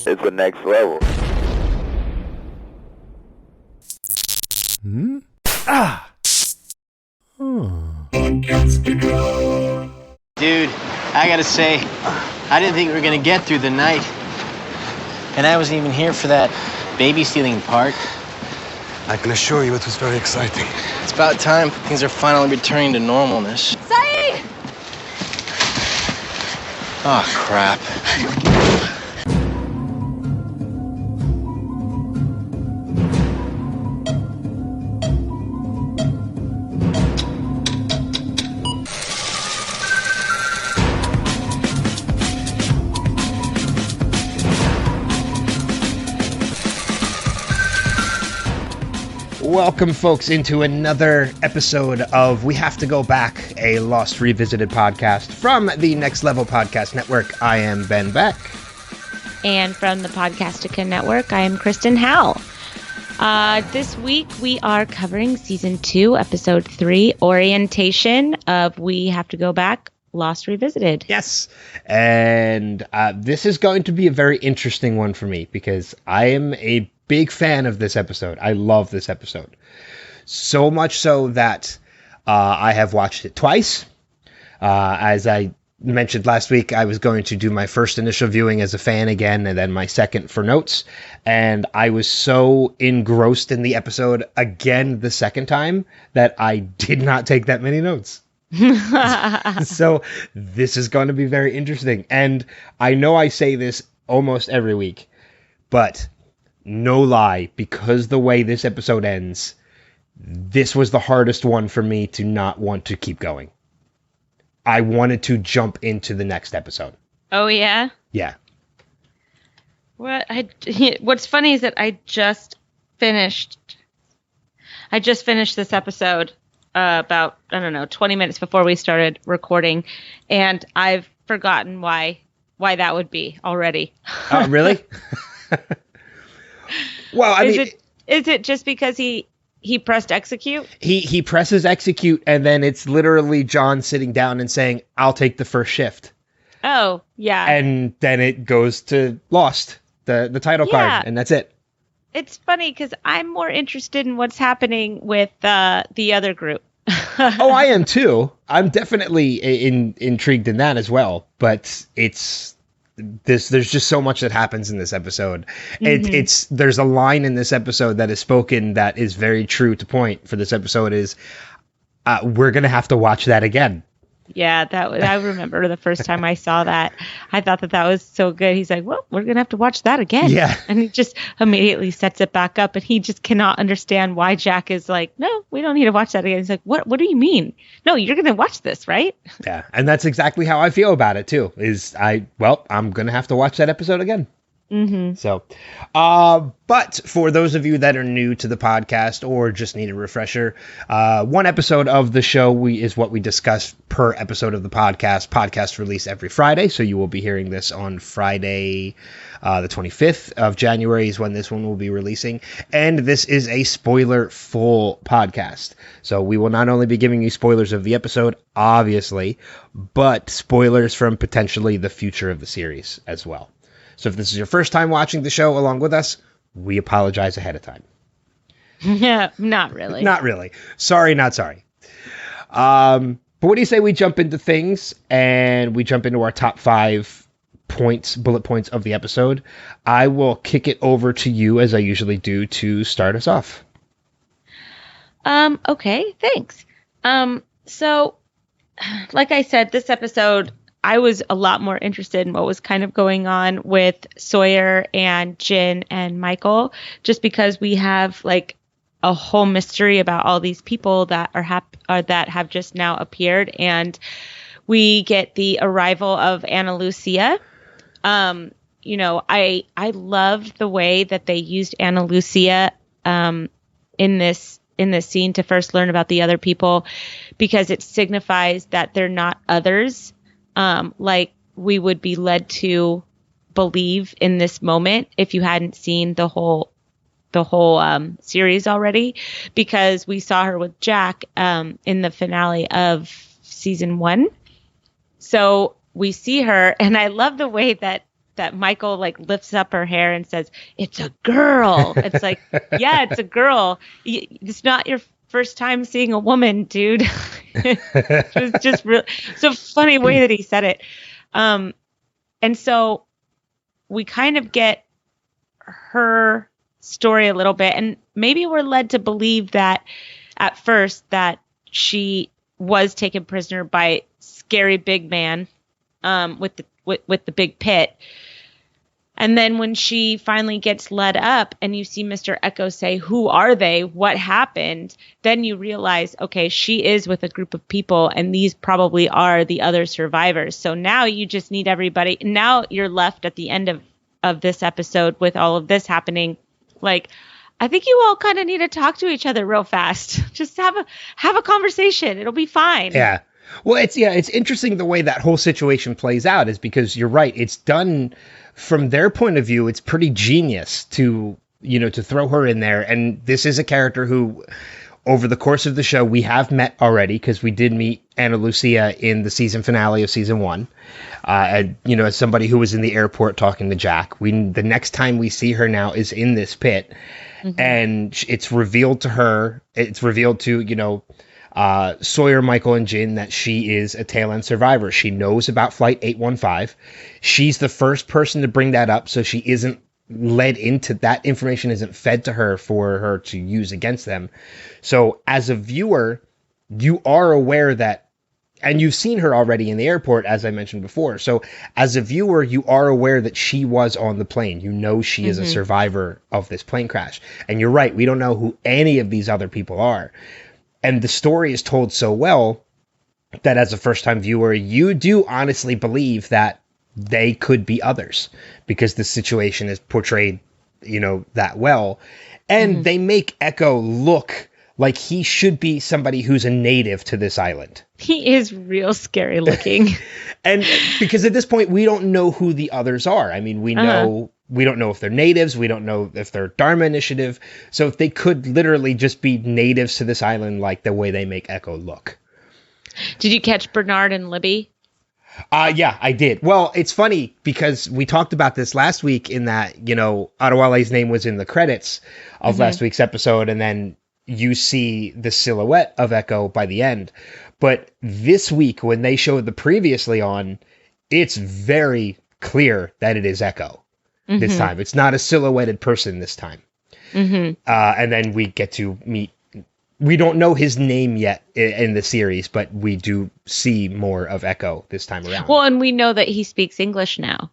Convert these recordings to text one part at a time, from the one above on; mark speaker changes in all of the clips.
Speaker 1: It's the next level.
Speaker 2: Hmm? Ah!
Speaker 3: Dude, I gotta say, I didn't think we were gonna get through the night. And I wasn't even here for that baby stealing part.
Speaker 4: I can assure you it was very exciting.
Speaker 3: It's about time things are finally returning to normalness.
Speaker 5: Saeed!
Speaker 3: Oh, crap.
Speaker 2: Welcome, folks, into another episode of We Have to Go Back, a Lost Revisited podcast from the Next Level Podcast Network. I am Ben Beck.
Speaker 5: And from the Podcastica Network, I am Kristin Howell. This week, we are covering Season 2, Episode 3, Orientation of We Have to Go Back, Lost Revisited.
Speaker 2: Yes, and this is going to be a very interesting one for me because I am a big fan of this episode. I love this episode. So much so that I have watched it twice. As I mentioned last week, I was going to do my first initial viewing as a fan again, and then my second for notes. And I was so engrossed in the episode again the second time that I did not take that many notes. So this is going to be very interesting. And I know I say this almost every week, but no lie, because the way this episode ends, this was the hardest one for me to not want to keep going. I wanted to jump into the next episode.
Speaker 5: Oh, yeah?
Speaker 2: Yeah.
Speaker 5: What's funny is that I just finished this episode about, 20 minutes before we started recording, and I've forgotten why that would be already.
Speaker 2: Oh, really? Well, I mean,
Speaker 5: is it just because he pressed execute?
Speaker 2: He presses execute, and then it's literally John sitting down and saying, "I'll take the first shift."
Speaker 5: Oh, yeah.
Speaker 2: And then it goes to Lost, the title card, and that's it.
Speaker 5: It's funny because I'm more interested in what's happening with the other group.
Speaker 2: Oh, I am too. I'm definitely intrigued in that as well. But there's just so much that happens in this episode. Mm-hmm. There's a line in this episode that is spoken that is very true to point for this episode is, we're going to have to watch that again. Yeah,
Speaker 5: I remember the first time I saw that. I thought that was so good. He's like, well, we're going to have to watch that again.
Speaker 2: Yeah.
Speaker 5: And he just immediately sets it back up, and he just cannot understand why Jack is like, no, we don't need to watch that again. He's like, what do you mean? No, you're going to watch this, right?
Speaker 2: Yeah. And that's exactly how I feel about it too, I'm going to have to watch that episode again.
Speaker 5: Mm-hmm.
Speaker 2: So, but for those of you that are new to the podcast or just need a refresher, one episode of the show is what we discuss per episode of the podcast. Podcast release every Friday, so you will be hearing this on Friday, the 25th of January is when this one will be releasing. And this is a spoiler-full podcast. So we will not only be giving you spoilers of the episode, obviously, but spoilers from potentially the future of the series as well. So if this is your first time watching the show along with us, we apologize ahead of time.
Speaker 5: Yeah, not really.
Speaker 2: Not really. Sorry, not sorry. But what do you say we jump into things and we jump into our top 5 bullet points of the episode? I will kick it over to you as I usually do to start us off.
Speaker 5: Okay, thanks. So like I said, this episode, I was a lot more interested in what was kind of going on with Sawyer and Jin and Michael, just because we have like a whole mystery about all these people that that have just now appeared, and we get the arrival of Ana Lucia. I loved the way that they used Ana Lucia in this scene to first learn about the other people, because it signifies that they're not others. Like we would be led to believe in this moment if you hadn't seen the whole series already, because we saw her with Jack in the finale of season 1. So we see her, and I love the way that Michael like lifts up her hair and says, "It's a girl." It's like, yeah, it's a girl. It's not your first time seeing a woman, dude. It was just real. It's a funny way that he said it. And so we kind of get her story a little bit, and maybe we're led to believe that at first that she was taken prisoner by scary big man with the big pit. And then when she finally gets led up and you see Mr. Echo say, "Who are they? What happened?" Then you realize, okay, she is with a group of people and these probably are the other survivors. So now you just need everybody. Now you're left at the end of this episode with all of this happening. Like, I think you all kind of need to talk to each other real fast. Just have a conversation. It'll be fine.
Speaker 2: Yeah. Well, it's interesting the way that whole situation plays out is because you're right. It's done from their point of view. It's pretty genius to throw her in there. And this is a character who over the course of the show, we have met already because we did meet Ana Lucia in the season finale of season 1. And, as somebody who was in the airport talking to Jack, the next time we see her now is in this pit. Mm-hmm. And it's revealed to her, it's revealed to, Sawyer, Michael, and Jin that she is a tail end survivor. She knows about Flight 815. She's the first person to bring that up, so she isn't led into that information, isn't fed to her for her to use against them. So as a viewer, you are aware that, and you've seen her already in the airport, as I mentioned before. So as a viewer, you are aware that she was on the plane. You know she is a survivor of this plane crash. And you're right, we don't know who any of these other people are. And the story is told so well that as a first-time viewer, you do honestly believe that they could be others because the situation is portrayed, that well. And they make Echo look like he should be somebody who's a native to this island.
Speaker 5: He is real scary looking.
Speaker 2: And because at this point, we don't know who the others are. I mean, we don't know if they're natives. We don't know if they're Dharma Initiative. So if they could literally just be natives to this island, like the way they make Echo look.
Speaker 5: Did you catch Bernard and Libby?
Speaker 2: Yeah, I did. Well, it's funny because we talked about this last week in that, Adewale's name was in the credits of last week's episode. And then you see the silhouette of Echo by the end. But this week, when they showed the previously on, it's very clear that it is Echo this time. It's not a silhouetted person this time. And then we get to meet, we don't know his name yet in the series, but we do see more of Echo this time around.
Speaker 5: Well, and we know that he speaks English now.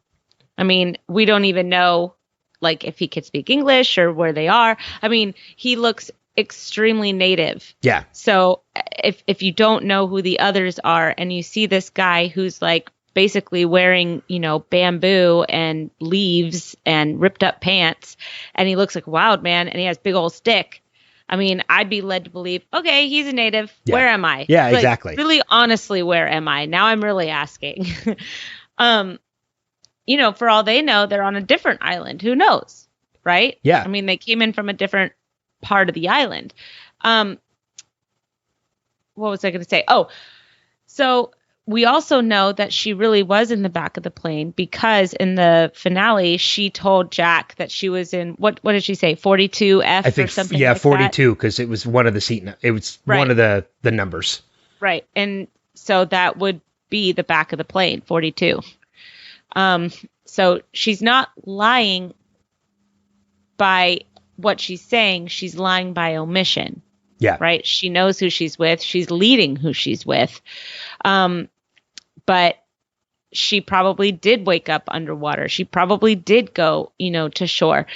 Speaker 5: I mean, we don't even know, like, if he could speak English or where they are. I mean, he looks extremely native.
Speaker 2: Yeah.
Speaker 5: So if you don't know who the others are and you see this guy who's like basically wearing, bamboo and leaves and ripped up pants, and he looks like a wild man and he has big old stick. I mean, I'd be led to believe, okay, he's a native. Yeah. Where am I?
Speaker 2: Yeah, exactly.
Speaker 5: Really, honestly, where am I? Now I'm really asking. For all they know, they're on a different island. Who knows? Right?
Speaker 2: Yeah.
Speaker 5: I mean, they came in from a different part of the island. What was I going to say? Oh, so we also know that she really was in the back of the plane because in the finale, she told Jack that she was in, what did she say? 42F
Speaker 2: I think,
Speaker 5: or something
Speaker 2: yeah,
Speaker 5: like
Speaker 2: 42, because it was one of the seat, it was one of the numbers.
Speaker 5: Right. And so that would be the back of the plane, 42. So she's not lying by what she's saying. She's lying by omission.
Speaker 2: Yeah.
Speaker 5: Right. She knows who she's with. She's leading who she's with. But she probably did wake up underwater. She probably did go, to shore.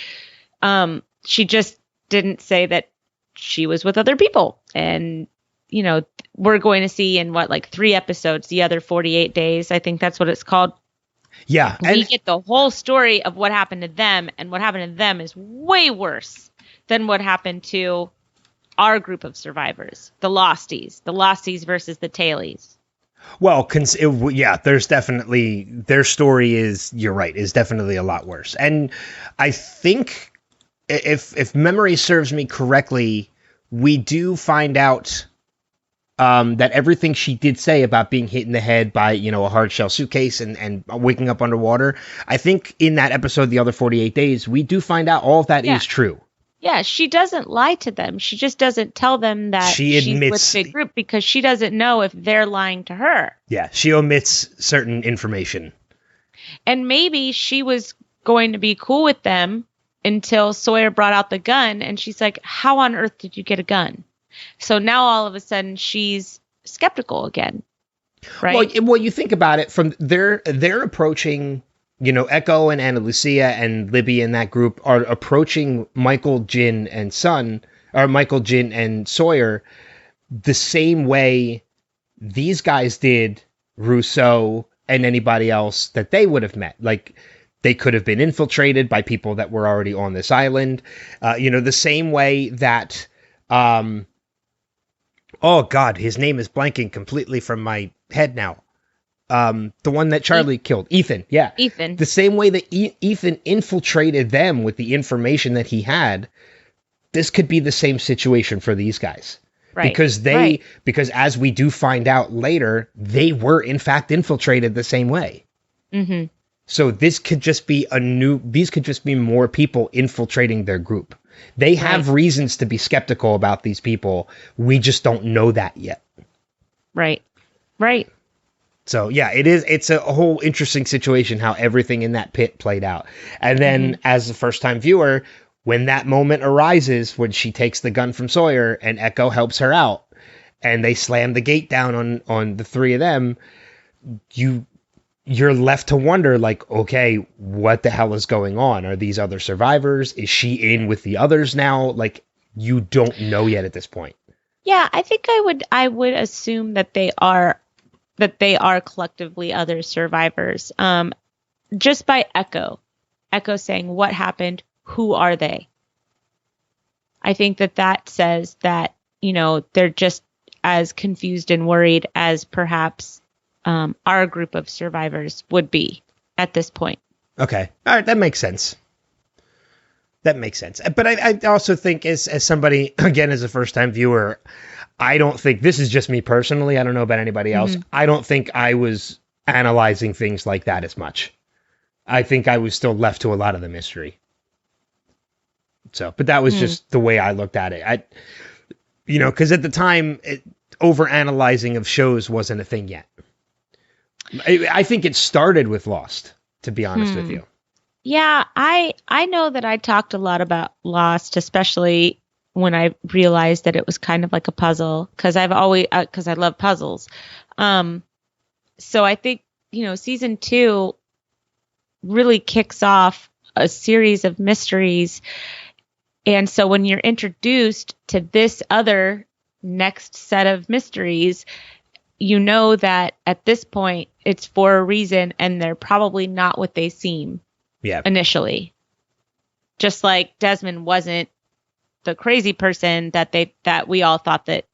Speaker 5: She just didn't say that she was with other people. And, we're going to see in 3 episodes, the other 48 days. I think that's what it's called.
Speaker 2: Yeah.
Speaker 5: We get the whole story of what happened to them. And what happened to them is way worse than what happened to our group of survivors, the Losties versus the Tailies.
Speaker 2: Well, there's definitely, their story is, you're right, is definitely a lot worse. And I think if memory serves me correctly, we do find out that everything she did say about being hit in the head by, a hard shell suitcase and waking up underwater, I think in that episode, The Other 48 Days, we do find out all of that is true.
Speaker 5: Yeah, she doesn't lie to them. She just doesn't tell them that she's with the group because she doesn't know if they're lying to her.
Speaker 2: Yeah, she omits certain information.
Speaker 5: And maybe she was going to be cool with them until Sawyer brought out the gun, and she's like, how on earth did you get a gun? So now all of a sudden she's skeptical again, right?
Speaker 2: Well, you think about it from they're approaching, Echo and Ana Lucia and Libby and that group are approaching Michael, Jin, and Sawyer the same way these guys did Rousseau and anybody else that they would have met. Like, they could have been infiltrated by people that were already on this island. The same way that, oh God, his name is blanking completely from my head now. The one that Charlie killed, Ethan. Yeah.
Speaker 5: Ethan.
Speaker 2: The same way that Ethan infiltrated them with the information that he had, this could be the same situation for these guys. Right. Because as we do find out later, they were in fact infiltrated the same way. Mm-hmm. So this could just be these could just be more people infiltrating their group. They have reasons to be skeptical about these people. We just don't know that yet. Right. So yeah, it's a whole interesting situation how everything in that pit played out. And then as a first time viewer, when that moment arises, when she takes the gun from Sawyer and Echo helps her out and they slam the gate down on the three of them, you're left to wonder, like, okay, what the hell is going on? Are these other survivors? Is she in with the others now? Like, you don't know yet at this point.
Speaker 5: Yeah, I think I would assume that they are collectively other survivors. Just by Echo saying what happened, who are they? I think that says that, they're just as confused and worried as perhaps our group of survivors would be at this point.
Speaker 2: Okay. All right. That makes sense. But I also think as somebody, again, as a first time viewer, I don't think, this is just me personally, I don't know about anybody else. I don't think I was analyzing things like that as much. I think I was still left to a lot of the mystery. So, but that was just the way I looked at it. Because at the time, over analyzing of shows wasn't a thing yet. I think it started with Lost, to be honest with you.
Speaker 5: Yeah, I know that I talked a lot about Lost, especially when I realized that it was kind of like a puzzle, because I love puzzles. So I think, season 2 really kicks off a series of mysteries. And so when you're introduced to this other next set of mysteries, you know that at this point it's for a reason and they're probably not what they seem initially. Just like Desmond wasn't the crazy person that we all thought that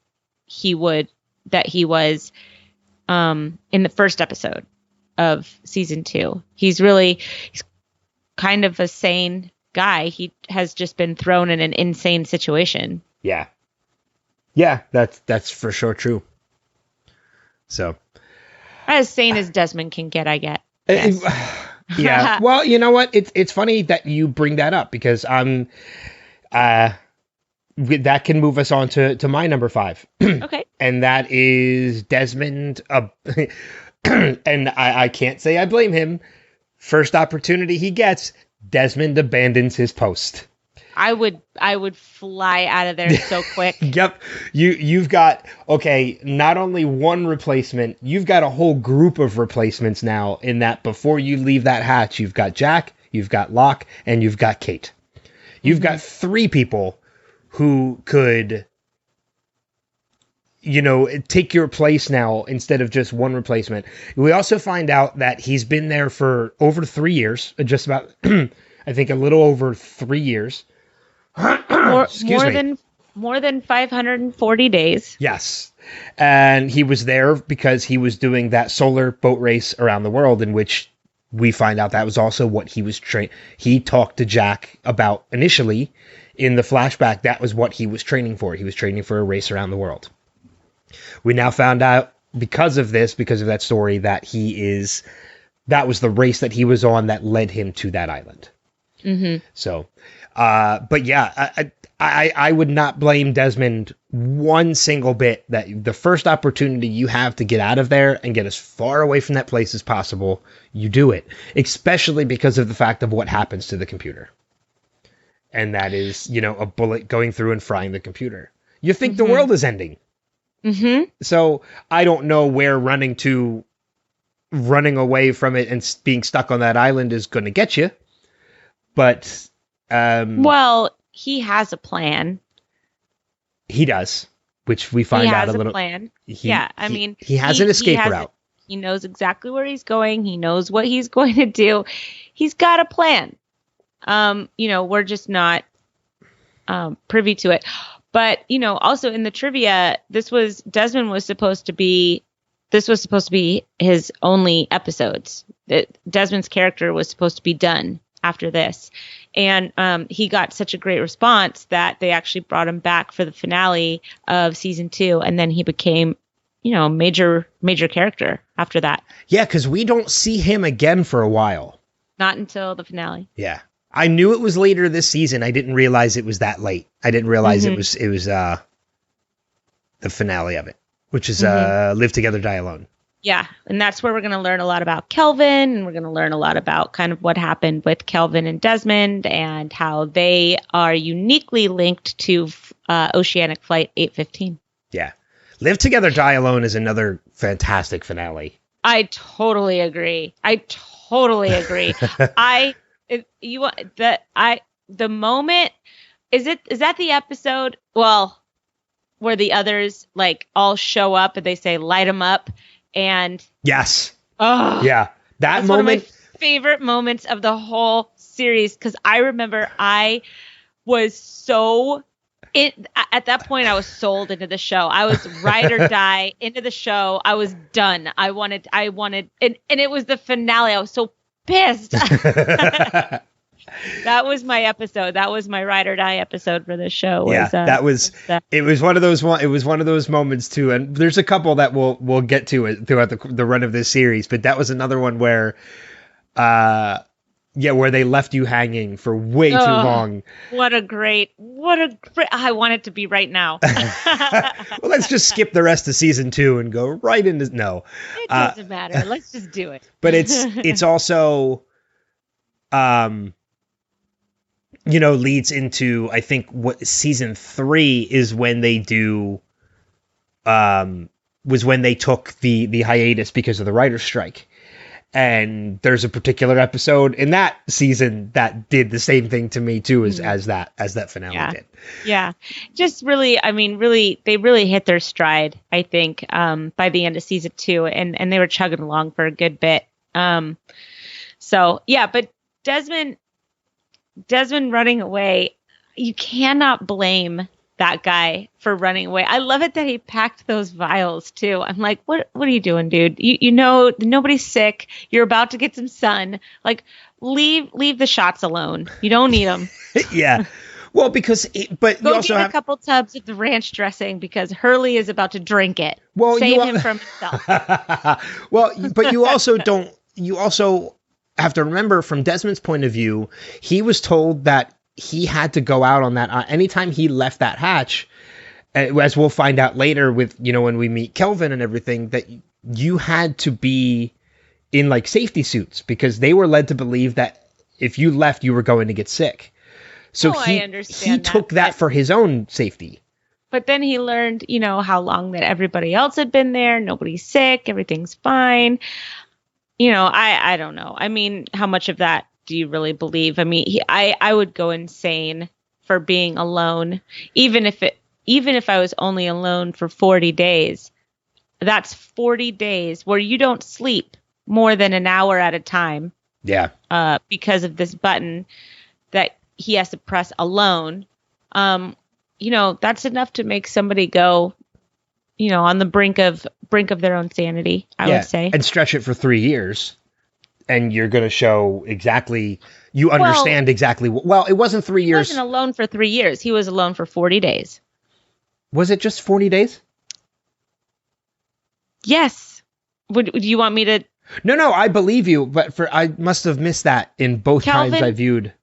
Speaker 5: he was in the first episode of season 2. He's kind of a sane guy. He has just been thrown in an insane situation.
Speaker 2: Yeah, that's for sure true. So,
Speaker 5: as sane as Desmond can get, I get.
Speaker 2: Yeah. Well, you know what? It's funny that you bring that up because that can move us on to my number 5.
Speaker 5: Okay.
Speaker 2: And that is Desmond. And I can't say I blame him. First opportunity he gets, Desmond abandons his post.
Speaker 5: I would fly out of there so quick.
Speaker 2: Yep. You've got, not only one replacement, you've got a whole group of replacements now in that before you leave that hatch, you've got Jack, you've got Locke, and you've got Kate. You've got 3 people who could, take your place now instead of just one replacement. We also find out that he's been there for over 3 years, just about, I think a little over 3 years.
Speaker 5: more than 540 days.
Speaker 2: Yes. And he was there because he was doing that solar boat race around the world, in which we find out that was also what he was he talked to Jack about initially in the flashback. That was what he was training for. He was training for a race around the world. We now found out because of that story, that that was the race that he was on that led him to that island.
Speaker 5: Mm-hmm.
Speaker 2: So, but yeah, I would not blame Desmond one single bit. That the first opportunity you have to get out of there and get as far away from that place as possible, you do it, especially because of the fact of what happens to the computer. And that is, a bullet going through and frying the computer. You think the world is ending.
Speaker 5: Mm-hmm.
Speaker 2: So I don't know where running away from it and being stuck on that island is going to get you. But,
Speaker 5: well, he has a plan.
Speaker 2: He does, which we find out a little.
Speaker 5: He has a plan.
Speaker 2: He has an escape route.
Speaker 5: He knows exactly where he's going. He knows what he's going to do. He's got a plan. We're just not privy to it. But, also in the trivia, this was supposed to be his only episodes. Desmond's character was supposed to be done after this. And he got such a great response that they actually brought him back for the finale of season 2. And then he became, a major character after that.
Speaker 2: Yeah, because we don't see him again for a while.
Speaker 5: Not until the finale.
Speaker 2: Yeah. I knew it was later this season. I didn't realize it was that late. I didn't realize it was the finale of it, which is Live Together, Die Alone.
Speaker 5: Yeah, and that's where we're going to learn a lot about Kelvin, and we're going to learn a lot about kind of what happened with Kelvin and Desmond and how they are uniquely linked to Oceanic Flight 815.
Speaker 2: Yeah. Live Together, Die Alone is another fantastic finale.
Speaker 5: I totally agree. The moment is that the episode? Well, where the others all show up and they say light them up, and
Speaker 2: yes,
Speaker 5: yeah,
Speaker 2: that moment.
Speaker 5: One of my favorite moments of the whole series, because I remember I was so. At that point, I was sold into the show. I was ride or die into the show. I was done. I wanted, and it was the finale. I was so pissed. That was my episode. That was my ride or die episode for this show. It was one of those moments too. And there's a couple that we'll get to it throughout the run of this series. But that was another one where, where they left you hanging for way too long. What a great, I want it to be right now. Well, let's just skip the rest of season 2 and go right into, no. It doesn't matter. Let's just do it. But it's also, leads into, I think, what season 3 is when they do, was when they took the hiatus because of the writer's strike. And there's a particular episode in that season that did the same thing to me too, as that finale did. Yeah. Just really, they really hit their stride, I think, by the end of season 2, and they were chugging along for a good bit. But Desmond running away, you cannot blame that guy for running away. I love it that he packed those vials too. I'm like, what are you doing, dude? You know, nobody's sick. You're about to get some sun. Leave the shots alone. You don't need them. Yeah. Well, because, but you also have a couple tubs of the ranch dressing because Hurley is about to drink it. Well, save him from himself. Well, but you also don't. You also have to remember, from Desmond's point of view, he was told that he had to go out on that. Anytime he left that hatch, as we'll find out later with, when we meet Kelvin and everything, that you had to be in safety suits because they were led to believe that if you left, you were going to get sick. So he took that for his own safety. But then he learned, how long that everybody else had been there. Nobody's sick. Everything's fine. I don't know. How much of that do you really believe? I would go insane for being alone, even if I was only alone for 40 days. That's 40 days where you don't sleep more than an hour at a time. Yeah. Because of this button that he has to press alone. That's enough to make somebody go, on the brink of their own sanity, I would say. And stretch it for 3 years. And you're going to show exactly, you understand exactly. Well, it wasn't 3 years. He wasn't alone for 3 years. He was alone for 40 days. Was it just 40 days? Yes. Would you want me to?
Speaker 2: No, I believe you, but I must have missed that in both times I viewed.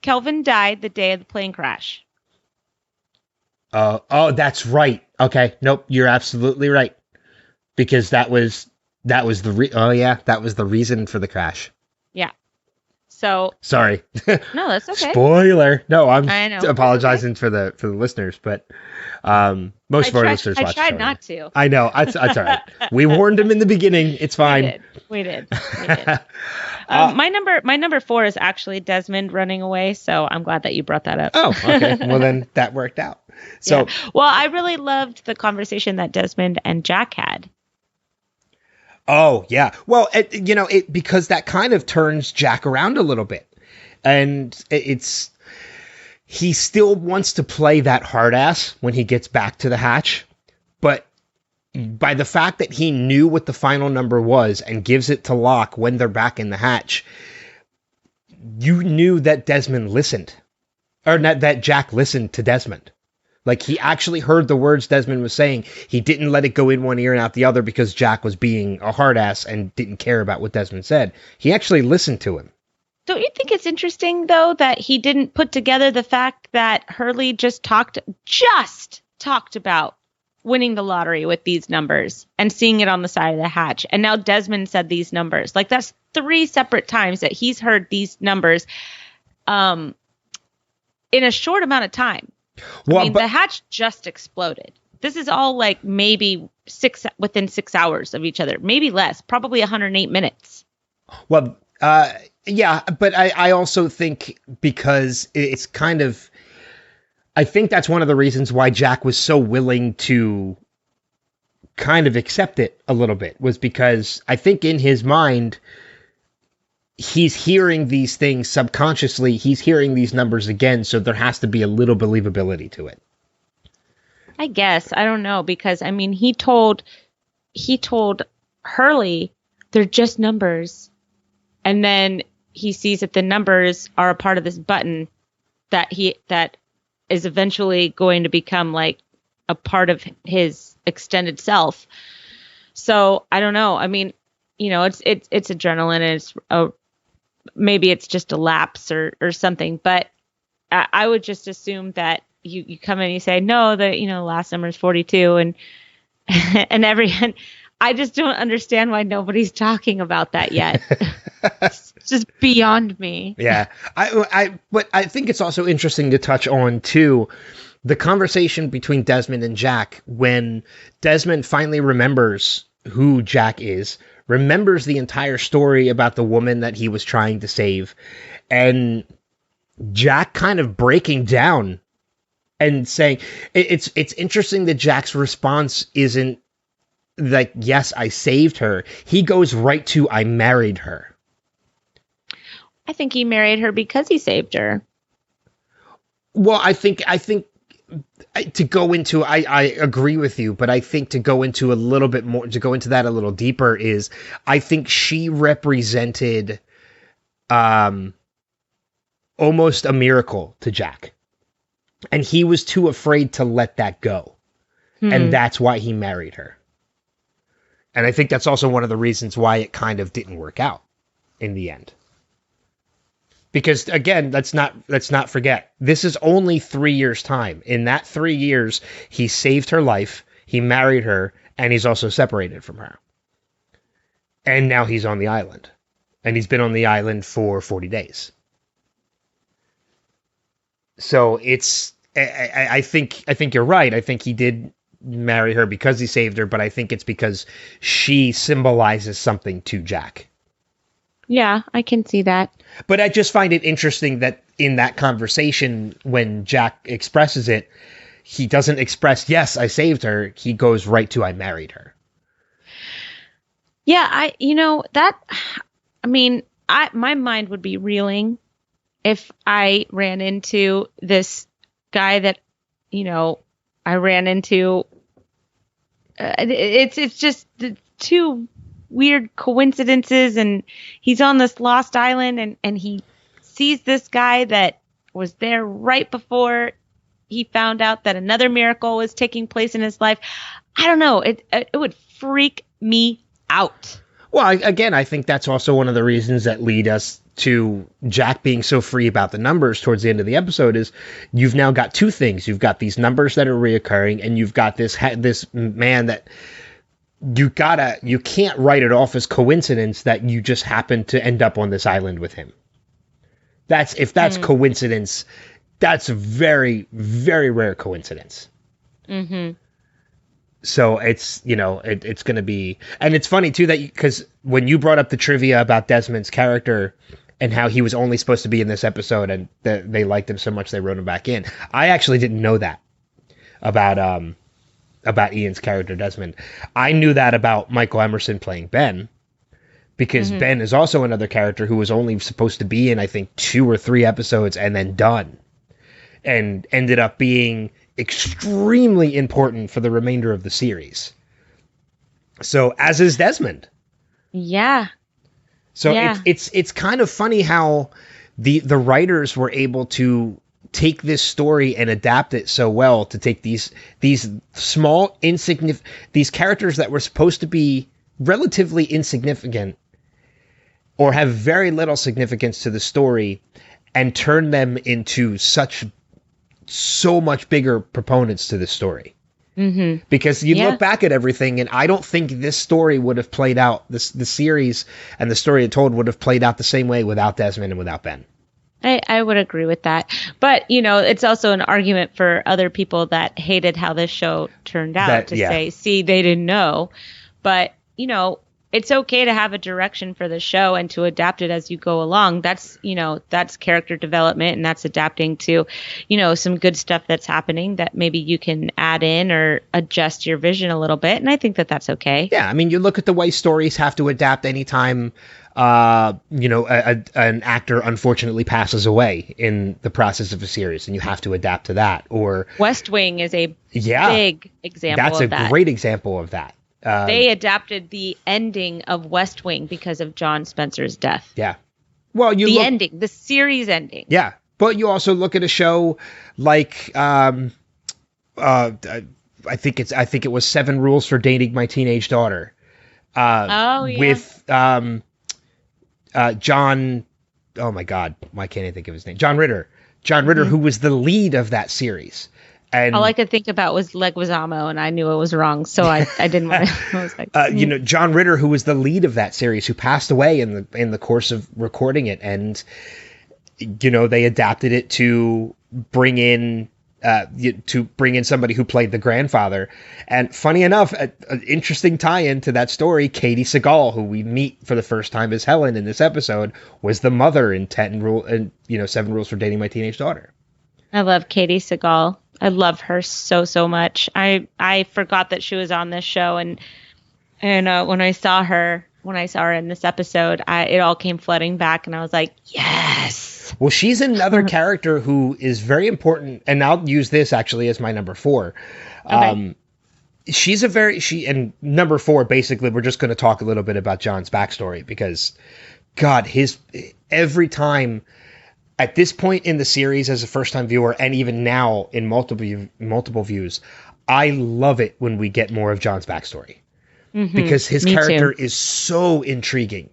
Speaker 5: Kelvin died the day of the plane crash.
Speaker 2: Oh, that's right. Okay, nope, you're absolutely right, because that was that was the reason for the crash.
Speaker 5: Yeah. So
Speaker 2: sorry.
Speaker 5: No, that's okay.
Speaker 2: Spoiler. No, I know. Apologizing for the listeners, but most of our listeners watch.
Speaker 5: I tried not to.
Speaker 2: I know. That's all right. We warned them in the beginning. It's fine.
Speaker 5: We did. My number 4 is actually Desmond running away, so I'm glad that you brought that up.
Speaker 2: Oh, okay. Well, then that worked out. So,
Speaker 5: yeah. Well, I really loved the conversation that Desmond and Jack had.
Speaker 2: Oh, yeah. Well, because that kind of turns Jack around a little bit. And he still wants to play that hard ass when he gets back to the hatch. But by the fact that he knew what the final number was and gives it to Locke when they're back in the hatch, you knew that Desmond listened. Or that Jack listened to Desmond. Like, he actually heard the words Desmond was saying. He didn't let it go in one ear and out the other because Jack was being a hard ass and didn't care about what Desmond said. He actually listened to him.
Speaker 5: Don't you think it's interesting, though, that he didn't put together the fact that Hurley just talked about winning the lottery with these numbers and seeing it on the side of the hatch? And now Desmond said these numbers. Like, that's 3 separate times that he's heard these numbers in a short amount of time. Well, I mean, the hatch just exploded. This is all like maybe within 6 hours of each other, maybe less, probably 108 minutes.
Speaker 2: Well, yeah, but I also think because it's kind of, I think that's one of the reasons why Jack was so willing to kind of accept it a little bit, was because I think in his mind, he's hearing these things subconsciously. He's hearing these numbers again, so there has to be a little believability to it.
Speaker 5: I guess. I don't know, because I mean, he told Hurley they're just numbers, and then he sees that the numbers are a part of this button that is eventually going to become like a part of his extended self. So I don't know. I mean, it's adrenaline, and maybe it's just a lapse or something, but I would just assume that you come in and you say, no, the last number is 42, and I just don't understand why nobody's talking about that yet. It's just beyond me.
Speaker 2: Yeah. But I think it's also interesting to touch on too, the conversation between Desmond and Jack when Desmond finally remembers who Jack is, remembers the entire story about the woman that he was trying to save, and Jack kind of breaking down and saying, it's interesting that Jack's response isn't like, yes, I saved her. He goes right to, I married her.
Speaker 5: I think he married her because he saved her.
Speaker 2: Well, I think to go into, I agree with you, but I think to go into a little bit more, to go into that a little deeper is, I think she represented almost a miracle to Jack. And he was too afraid to let that go. And that's why he married her. And I think that's also one of the reasons why it kind of didn't work out in the end. Because again, let's not forget, this is only 3 years' time. In that 3 years, he saved her life, he married her, and he's also separated from her. And now he's on the island. And he's been on the island for 40 days. So I think you're right. I think he did marry her because he saved her, but I think it's because she symbolizes something to Jack.
Speaker 5: Yeah, I can see that.
Speaker 2: But I just find it interesting that in that conversation, when Jack expresses it, he doesn't express, yes, I saved her. He goes right to, I married her.
Speaker 5: Yeah, my mind would be reeling if I ran into this guy that, I ran into. It's just the two weird coincidences, and he's on this lost island, and he sees this guy that was there right before he found out that another miracle was taking place in his life. I don't know. It would freak me out.
Speaker 2: Well, again, I think that's also one of the reasons that lead us to Jack being so free about the numbers towards the end of the episode is you've now got two things. You've got these numbers that are reoccurring, and you've got this man that you can't write it off as coincidence that you just happen to end up on this island with him. If that's coincidence, that's a very, very rare coincidence.
Speaker 5: Mm-hmm.
Speaker 2: So it's, it's going to be, and it's funny too because when you brought up the trivia about Desmond's character and how he was only supposed to be in this episode and they liked him so much they wrote him back in, I actually didn't know that about Ian's character Desmond. I knew that about Michael Emerson playing Ben, because Ben is also another character who was only supposed to be in, I think, 2 or 3 episodes and then done, and ended up being extremely important for the remainder of the series. So, as is Desmond.
Speaker 5: Yeah.
Speaker 2: So it's kind of funny how the writers were able to take this story and adapt it so well to take these small these characters that were supposed to be relatively insignificant or have very little significance to the story and turn them into so much bigger proponents to the story. Mm-hmm. Because you look back at everything, and I don't think this story would have played out, the series and the story it told would have played out the same way without Desmond and without Ben.
Speaker 5: I would agree with that. But, it's also an argument for other people that hated how this show turned out say, see, they didn't know. But, it's okay to have a direction for the show and to adapt it as you go along. That's character development, and that's adapting to, some good stuff that's happening that maybe you can add in or adjust your vision a little bit. And I think that that's okay.
Speaker 2: Yeah. I mean, you look at the way stories have to adapt anytime, an actor unfortunately passes away in the process of a series, and you have to adapt to that. Or
Speaker 5: West Wing is a big example of that.
Speaker 2: That's a great example of that.
Speaker 5: They adapted the ending of West Wing because of John Spencer's death.
Speaker 2: Yeah. Well,
Speaker 5: the series ending.
Speaker 2: Yeah. But you also look at a show like, I think it was 7 Rules for Dating My Teenage Daughter. With, John, oh my God, why can't I think of his name? John Ritter, who was the lead of that series. And
Speaker 5: all I could think about was Leguizamo, and I knew it was wrong, so I didn't want to. I was like,
Speaker 2: John Ritter, who was the lead of that series, who passed away in the course of recording it, and they adapted it to bring in somebody who played the grandfather. And funny enough, an interesting tie-in to that story, Katie Seagal, who we meet for the first time as Helen in this episode, was the mother in 7 Rules for Dating My Teenage Daughter.
Speaker 5: I love Katie Seagal. I love her so much. I forgot that she was on this show, and when I saw her in this episode, it all came flooding back, and I was like, yes.
Speaker 2: Well, she's another character who is very important, and I'll use this actually as my number 4. Okay. And number 4, basically, we're just going to talk a little bit about John's backstory, because God, every time at this point in the series as a first-time viewer, and even now in multiple views, I love it when we get more of John's backstory, because his character is so intriguing.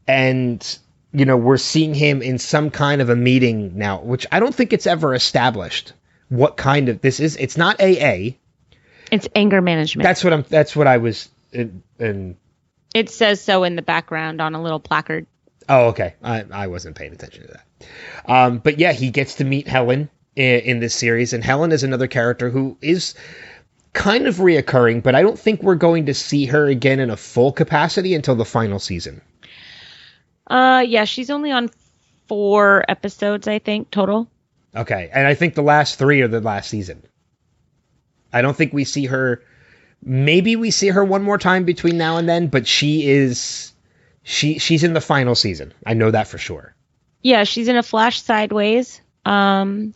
Speaker 2: And, we're seeing him in some kind of a meeting now, which I don't think it's ever established what kind of this is. It's not AA.
Speaker 5: It's anger management.
Speaker 2: That's what I was in.
Speaker 5: It says so in the background on a little placard.
Speaker 2: Oh, okay. I wasn't paying attention to that. But yeah, he gets to meet Helen in this series, and Helen is another character who is kind of reoccurring, but I don't think we're going to see her again in a full capacity until the final season.
Speaker 5: Yeah, she's only on 4 episodes, I think, total.
Speaker 2: Okay, and I think the last 3 are the last season. I don't think we see her. Maybe we see her one more time between now and then, but she's in the final season. I know that for sure.
Speaker 5: Yeah, she's in a flash sideways.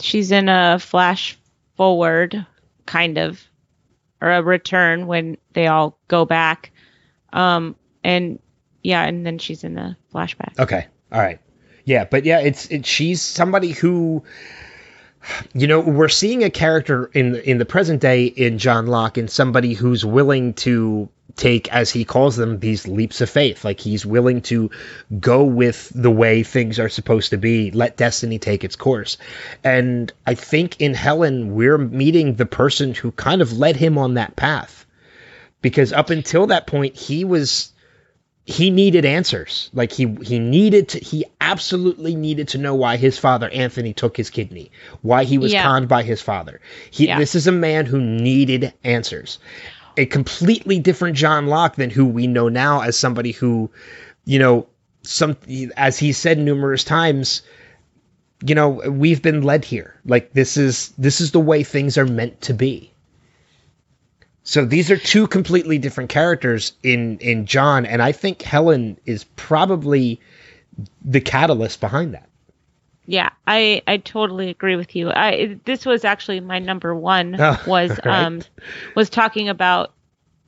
Speaker 5: She's in a flash forward, kind of, or a return when they all go back. And then she's in a flashback.
Speaker 2: Okay. All right. Yeah, but yeah, she's somebody who, we're seeing a character in the present day in John Locke, and somebody who's willing to take, as he calls them, these leaps of faith. Like, he's willing to go with the way things are supposed to be, let destiny take its course. And I think in Helen, we're meeting the person who kind of led him on that path, because up until that point, he needed answers. Like, he absolutely needed to know why his father, Anthony, took his kidney, why he was conned by his father. This is a man who needed answers. A completely different John Locke than who we know now as somebody who, as he said numerous times, we've been led here. Like, this is the way things are meant to be. So these are two completely different characters in John, and I think Helen is probably the catalyst behind that.
Speaker 5: Yeah, I totally agree with you. This was actually my number one, right. Was talking about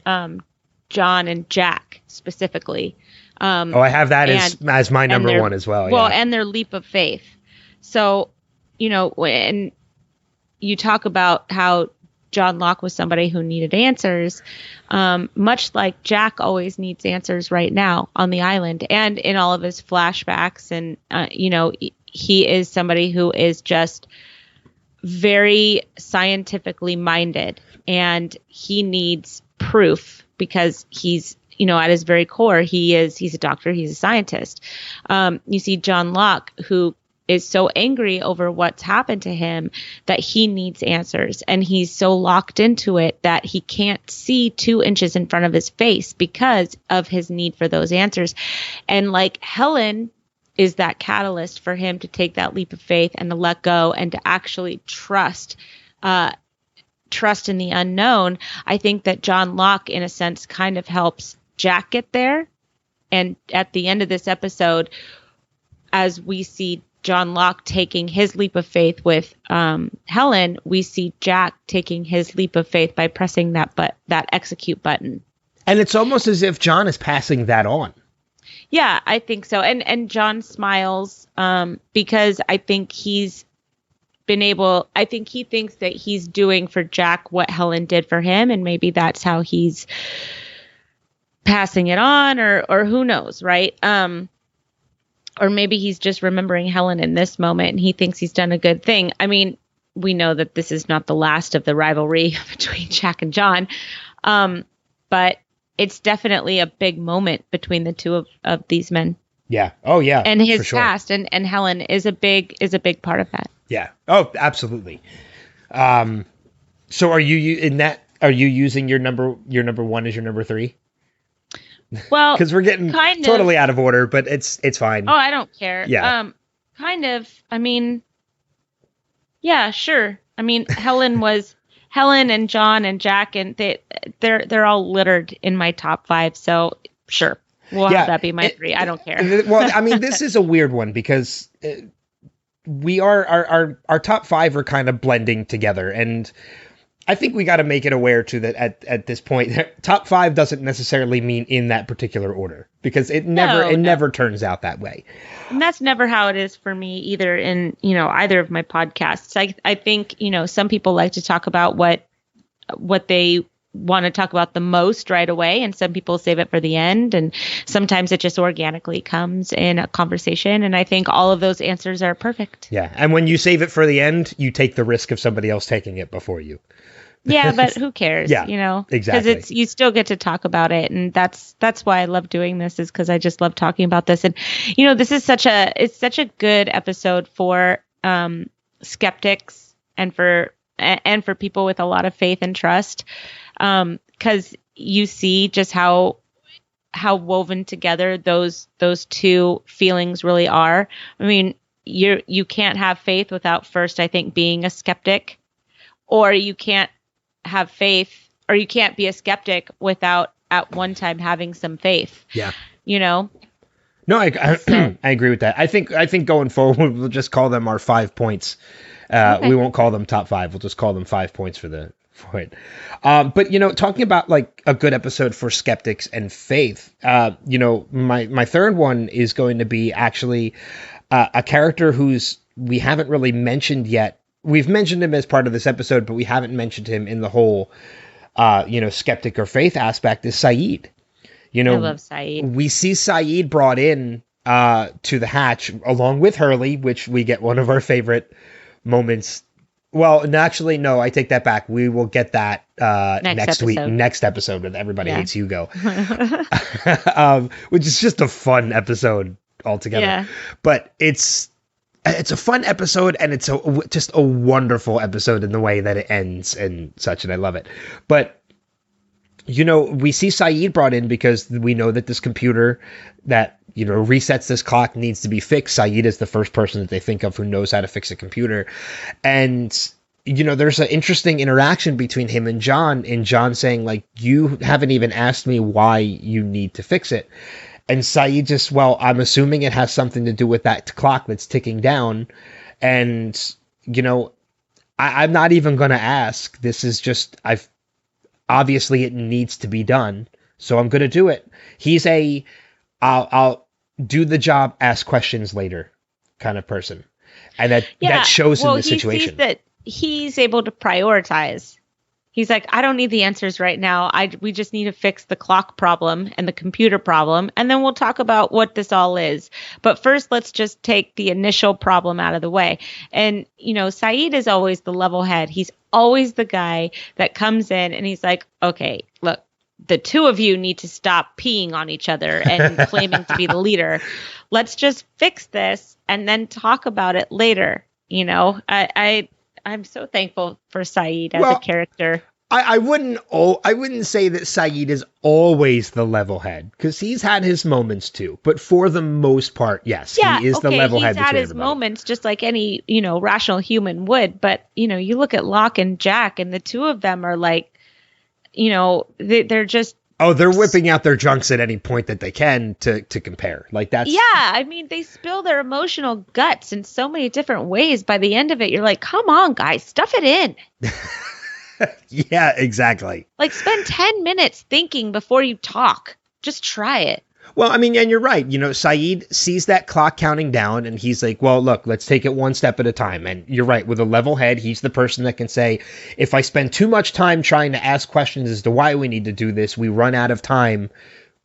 Speaker 5: John and Jack specifically.
Speaker 2: I have that as my number one as well.
Speaker 5: Well, and their leap of faith. So, when you talk about how John Locke was somebody who needed answers, much like Jack always needs answers right now on the island and in all of his flashbacks. And, he is somebody who is just very scientifically minded, and he needs proof because he's, at his very core, he's a doctor, he's a scientist. You see John Locke, who is so angry over what's happened to him that he needs answers, and he's so locked into it that he can't see 2 inches in front of his face because of his need for those answers. And like Helen is that catalyst for him to take that leap of faith and to let go and to actually trust in the unknown. I think that John Locke, in a sense, kind of helps Jack get there. And at the end of this episode, as we see John Locke taking his leap of faith with Helen, we see Jack taking his leap of faith by pressing that execute button.
Speaker 2: And it's almost as if John is passing that on.
Speaker 5: Yeah, I think so. And John smiles because I think he thinks that he's doing for Jack what Helen did for him, and maybe that's how he's passing it on, or who knows, right? Or maybe he's just remembering Helen in this moment and he thinks he's done a good thing. I mean, we know that this is not the last of the rivalry between Jack and John, but it's definitely a big moment between the two of these men.
Speaker 2: Yeah. Oh, yeah.
Speaker 5: And his past and Helen is a big part of that.
Speaker 2: Yeah. Oh, absolutely. So are you using your number one as your number 3?
Speaker 5: Well,
Speaker 2: because we're getting totally out of order, but it's fine.
Speaker 5: Oh, I don't care.
Speaker 2: Yeah.
Speaker 5: Kind of. I mean, yeah, sure. I mean, Helen and John and Jack, and they're all littered in my top 5. So sure, we'll have that be my 3. I don't care.
Speaker 2: Well, I mean, this is a weird one because we are our top 5 are kind of blending together, and I think we got to make it aware too that at this point, top 5 doesn't necessarily mean in that particular order, because it never turns out that way.
Speaker 5: And that's never how it is for me either in, either of my podcasts. I think, some people like to talk about what they want to talk about the most right away, and some people save it for the end, and sometimes it just organically comes in a conversation, and I think all of those answers are perfect.
Speaker 2: Yeah, and when you save it for the end, you take the risk of somebody else taking it before you.
Speaker 5: Yeah, but who cares?
Speaker 2: Yeah, exactly.
Speaker 5: Because you still get to talk about it, and that's why I love doing this, is because I just love talking about this. And this is such a good episode for skeptics and for people with a lot of faith and trust, because you see just how woven together those two feelings really are. I mean, you can't have faith without first, I think, being a skeptic, or you can't have faith, or you can't be a skeptic without at one time having some faith.
Speaker 2: Yeah.
Speaker 5: No,
Speaker 2: I agree with that. I think going forward, we'll just call them our 5 points. Okay. We won't call them top 5. We'll just call them 5 points for it. But talking about like a good episode for skeptics and faith, my third one is going to be actually a character we haven't really mentioned yet. We've mentioned him as part of this episode, but we haven't mentioned him in the whole skeptic or faith aspect is Sayid.
Speaker 5: I love Sayid.
Speaker 2: We see Sayid brought in to the hatch along with Hurley, which we get one of our favorite moments. Well, actually, no, I take that back. We will get that next episode with Everybody Hates Hugo, which is just a fun episode altogether. Yeah. But it's a fun episode, and it's just a wonderful episode in the way that it ends and such, and I love it. But we see Sayid brought in because we know that this computer that resets this clock needs to be fixed. Sayid is the first person that they think of who knows how to fix a computer. And, there's an interesting interaction between him and John saying, like, you haven't even asked me why you need to fix it. And Sayid just, well, I'm assuming it has something to do with that clock that's ticking down. And, I'm not even going to ask. This is just, obviously it needs to be done. So I'm going to do it. He's I'll do the job, ask questions later kind of person. And that shows in this situation.
Speaker 5: He sees that he's able to prioritize. He's like, I don't need the answers right now. We just need to fix the clock problem and the computer problem. And then we'll talk about what this all is. But first, let's just take the initial problem out of the way. And, Sayid is always the level head. He's always the guy that comes in and he's like, okay, look, the two of you need to stop peeing on each other and claiming to be the leader. Let's just fix this and then talk about it later. I'm so thankful for Sayid as a character.
Speaker 2: I wouldn't say that Sayid is always the level head, because he's had his moments too. But for the most part, yes, he is the level head.
Speaker 5: He's had his moments just like any rational human would. But you look at Locke and Jack, and the two of them are like, they're just.
Speaker 2: Oh, they're whipping out their junks at any point that they can to compare. Like that's.
Speaker 5: Yeah, I mean, they spill their emotional guts in so many different ways. By the end of it, you're like, come on, guys, stuff it in.
Speaker 2: Yeah, exactly.
Speaker 5: Like, spend 10 minutes thinking before you talk. Just try it.
Speaker 2: Well, I mean, and you're right. Sayid sees that clock counting down, and he's like, well, look, let's take it one step at a time. And you're right. With a level head, he's the person that can say, if I spend too much time trying to ask questions as to why we need to do this, we run out of time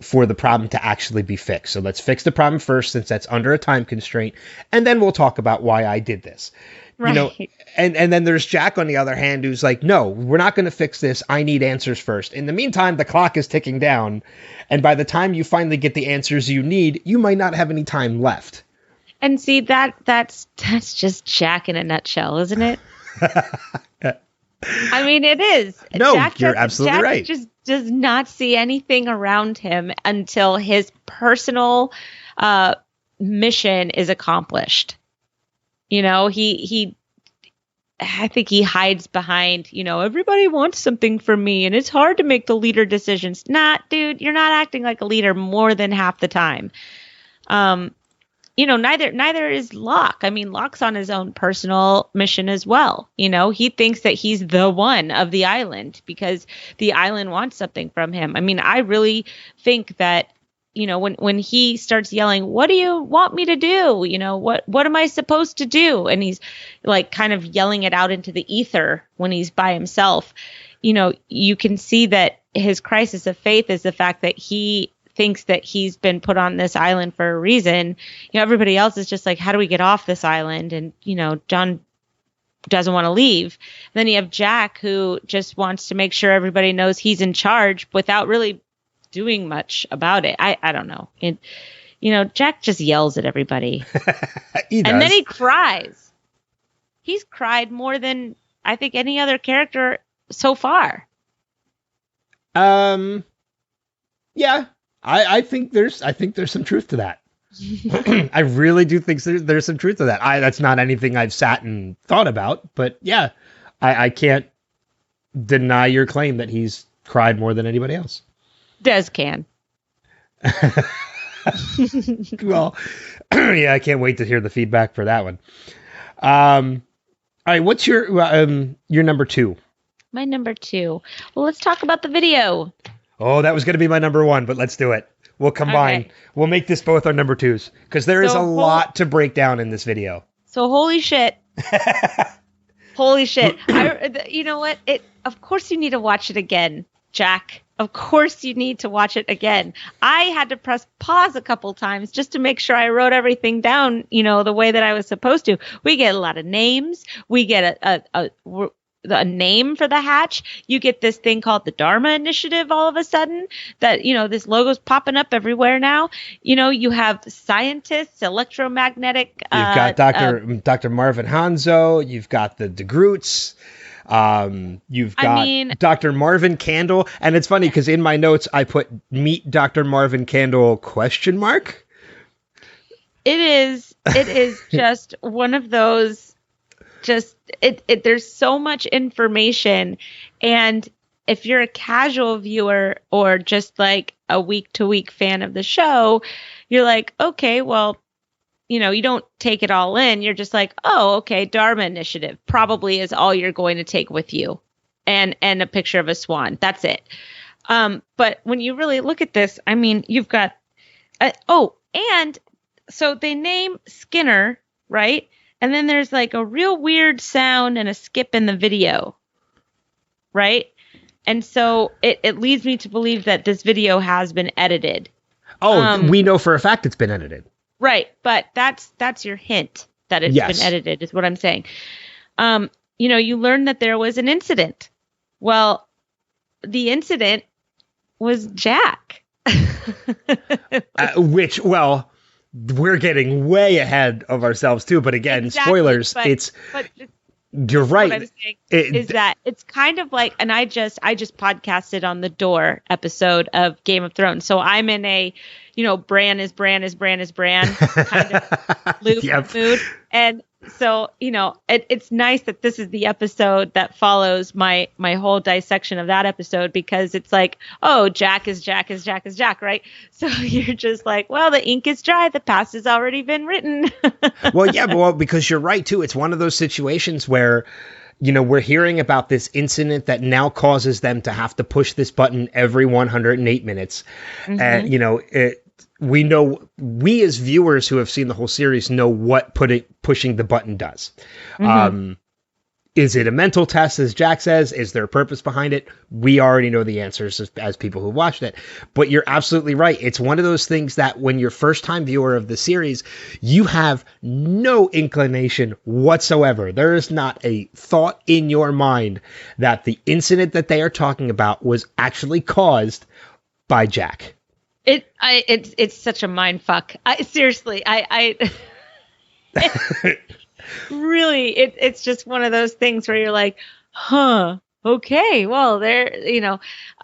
Speaker 2: for the problem to actually be fixed. So let's fix the problem first, since that's under a time constraint, and then we'll talk about why I did this. Right. And then there's Jack on the other hand, who's like, no, we're not going to fix this. I need answers first. In the meantime, the clock is ticking down. And by the time you finally get the answers you need, you might not have any time left.
Speaker 5: And see, that's just Jack in a nutshell, isn't it? I mean, it is.
Speaker 2: No, you're absolutely right.
Speaker 5: Jack just does not see anything around him until his personal mission is accomplished. I think he hides behind, everybody wants something from me and it's hard to make the leader decisions. Nah, dude, you're not acting like a leader more than half the time. Neither is Locke. I mean, Locke's on his own personal mission as well. He thinks that he's the one of the island because the island wants something from him. I mean, I really think that when he starts yelling, what do you want me to do? What am I supposed to do? And he's like kind of yelling it out into the ether when he's by himself. You can see that his crisis of faith is the fact that he thinks that he's been put on this island for a reason. Everybody else is just like, how do we get off this island? And, John doesn't want to leave. Then you have Jack, who just wants to make sure everybody knows he's in charge without really doing much about it. I don't know. Jack just yells at everybody.
Speaker 2: He does.
Speaker 5: And then he cries. He's cried more than I think any other character so far.
Speaker 2: Yeah. I think there's some truth to that. I really do think there's some truth to that. That's not anything I've sat and thought about, but yeah, I can't deny your claim that he's cried more than anybody else.
Speaker 5: Des can.
Speaker 2: Well, yeah, I can't wait to hear the feedback for that one. All right, what's your number 2?
Speaker 5: My number 2. Well, let's talk about the video.
Speaker 2: Oh, that was going to be my number 1, but let's do it. We'll combine. Okay. We'll make this both our number 2s because there is a lot to break down in this video.
Speaker 5: So holy shit. Holy shit. You know what? Of course you need to watch it again, Jack. Of course you need to watch it again. I had to press pause a couple times just to make sure I wrote everything down, the way that I was supposed to. We get a lot of names. We get a name for the hatch. You get this thing called the Dharma Initiative all of a sudden that, this logo's popping up everywhere now. You have scientists, electromagnetic.
Speaker 2: You've got Dr. Marvin Hanzo. You've got the DeGroots. You've got Dr. Marvin Candle. And it's funny because in my notes, I put meet Dr. Marvin Candle ?
Speaker 5: It is just one of those, there's so much information. And if you're a casual viewer or just like a week to week fan of the show, you're like, okay, well, you don't take it all in. You're just like, oh, okay, Dharma Initiative probably is all you're going to take with you, and a picture of a swan. That's it. But when you really look at this, you've got, and so they name Skinner, right? And then there's like a real weird sound and a skip in the video, right? And so it leads me to believe that this video has been edited.
Speaker 2: Oh, we know for a fact it's been edited.
Speaker 5: Right, but that's your hint that it's been edited, is what I'm saying. You learn that there was an incident. Well, the incident was Jack.
Speaker 2: We're getting way ahead of ourselves too. But again, spoilers. You're right. What I'm saying
Speaker 5: is that it's kind of like, and I just podcasted on the Door episode of Game of Thrones. So I'm in a, Bran is Bran kind of loop mood. And so, it's nice that this is the episode that follows my whole dissection of that episode, because it's like, oh, Jack is Jack, right? So you're just like, well, the ink is dry. The past has already been written.
Speaker 2: Well, because you're right, too. It's one of those situations where, we're hearing about this incident that now causes them to have to push this button every 108 minutes. Mm-hmm. And, we as viewers who have seen the whole series know what pushing the button does. Mm-hmm. Is it a mental test, as Jack says? Is there a purpose behind it? We already know the answers as people who watched it. But you're absolutely right. It's one of those things that when you're first-time viewer of the series, you have no inclination whatsoever. There is not a thought in your mind that the incident that they are talking about was actually caused by Jack.
Speaker 5: It's such a mind fuck. Seriously, really, it's just one of those things where you're like, huh, okay, well, there,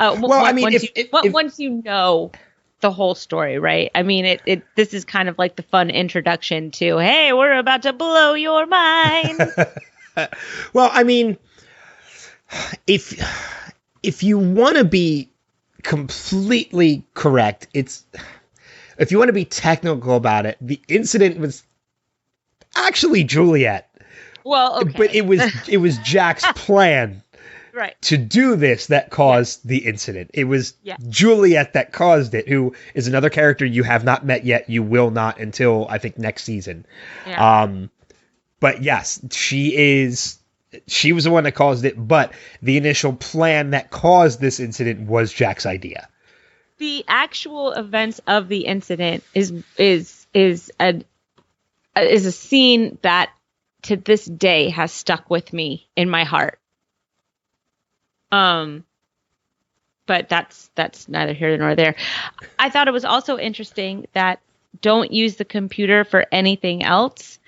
Speaker 5: once you know the whole story, right? This is kind of like the fun introduction to, hey, we're about to blow your mind.
Speaker 2: Well, if you want to be completely correct, if you want to be technical about it, the incident was actually Juliet.
Speaker 5: Well, okay.
Speaker 2: But it was Jack's plan
Speaker 5: right
Speaker 2: to do this that caused the incident. It was Juliet that caused it, who is another character you have not met yet. You will not until I think next season. But yes, she was the one that caused it, but the initial plan that caused this incident was Jack's idea.
Speaker 5: The actual events of the incident is a scene that to this day has stuck with me in my heart. But that's neither here nor there. I thought it was also interesting that don't use the computer for anything else.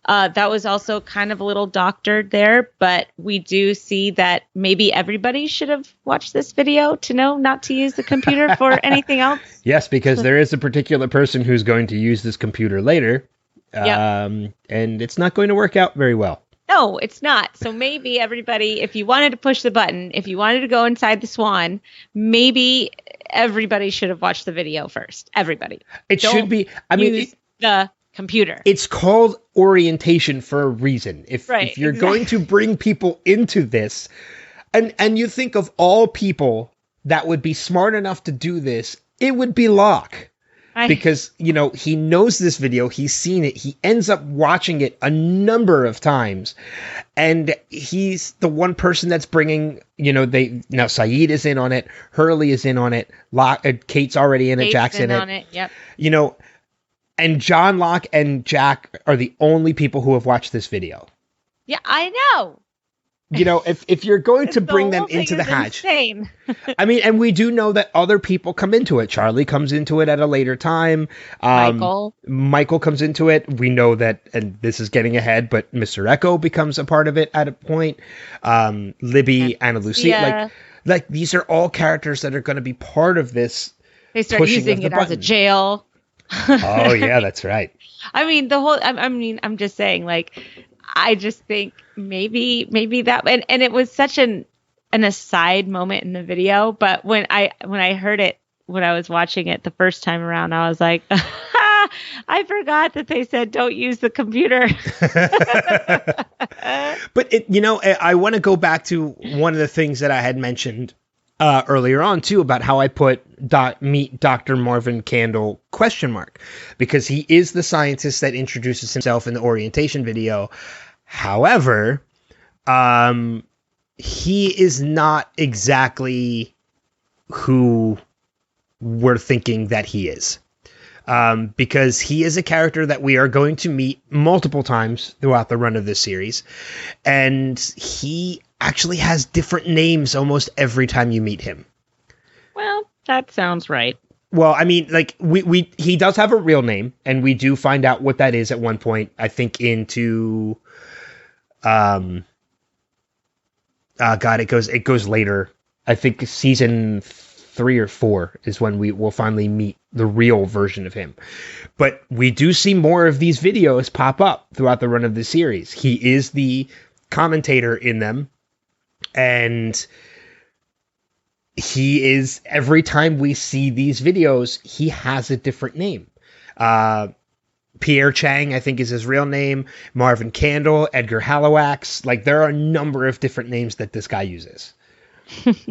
Speaker 5: That was also kind of a little doctored there, but we do see that maybe everybody should have watched this video to know not to use the computer for anything else.
Speaker 2: Yes, because there is a particular person who's going to use this computer later, and it's not going to work out very well.
Speaker 5: No, it's not. So maybe everybody, if you wanted to push the button, if you wanted to go inside the swan, maybe everybody should have watched the video first. Everybody.
Speaker 2: Should be.
Speaker 5: Use the computer.
Speaker 2: It's called orientation for a reason. If you're going to bring people into this, and you think of all people that would be smart enough to do this, it would be Locke. because, he knows this video, he's seen it, he ends up watching it a number of times, and he's the one person that's bringing, now Saeed is in on it, Hurley is in on it, Kate's already in it, Jack's in
Speaker 5: on it, yep.
Speaker 2: And John Locke and Jack are the only people who have watched this video.
Speaker 5: Yeah, I know.
Speaker 2: If you're going to bring them into the hatch,
Speaker 5: insane.
Speaker 2: I mean, and we do know that other people come into it. Charlie comes into it at a later time. Michael comes into it. We know that, and this is getting ahead, but Mr. Echo becomes a part of it at a point. Libby, Anna Lucia, like these are all characters that are going to be part of this.
Speaker 5: They start using it as a jail.
Speaker 2: Oh yeah, that's right.
Speaker 5: I mean, I'm just saying, like, I just think maybe that, and it was such an aside moment in the video, but when I heard it, when I was watching it the first time around, I was like, I forgot that they said don't use the computer.
Speaker 2: But I want to go back to one of the things that I had mentioned earlier on too, about how I put meet Dr. Marvin Candle ? Because he is the scientist that introduces himself in the orientation video. However, he is not exactly who we're thinking that he is. Because he is a character that we are going to meet multiple times throughout the run of this series. And he actually has different names almost every time you meet him. Well,
Speaker 5: that sounds right.
Speaker 2: Well, I mean, like, he does have a real name, and we do find out what that is at one point, I think, into... it goes later. I think season 3 or 4 is when we will finally meet the real version of him. But we do see more of these videos pop up throughout the run of the series. He is the commentator in them, and he is, every time we see these videos, he has a different name. Pierre Chang, I think, is his real name. Marvin Candle, Edgar Halifax. Like, there are a number of different names that this guy uses.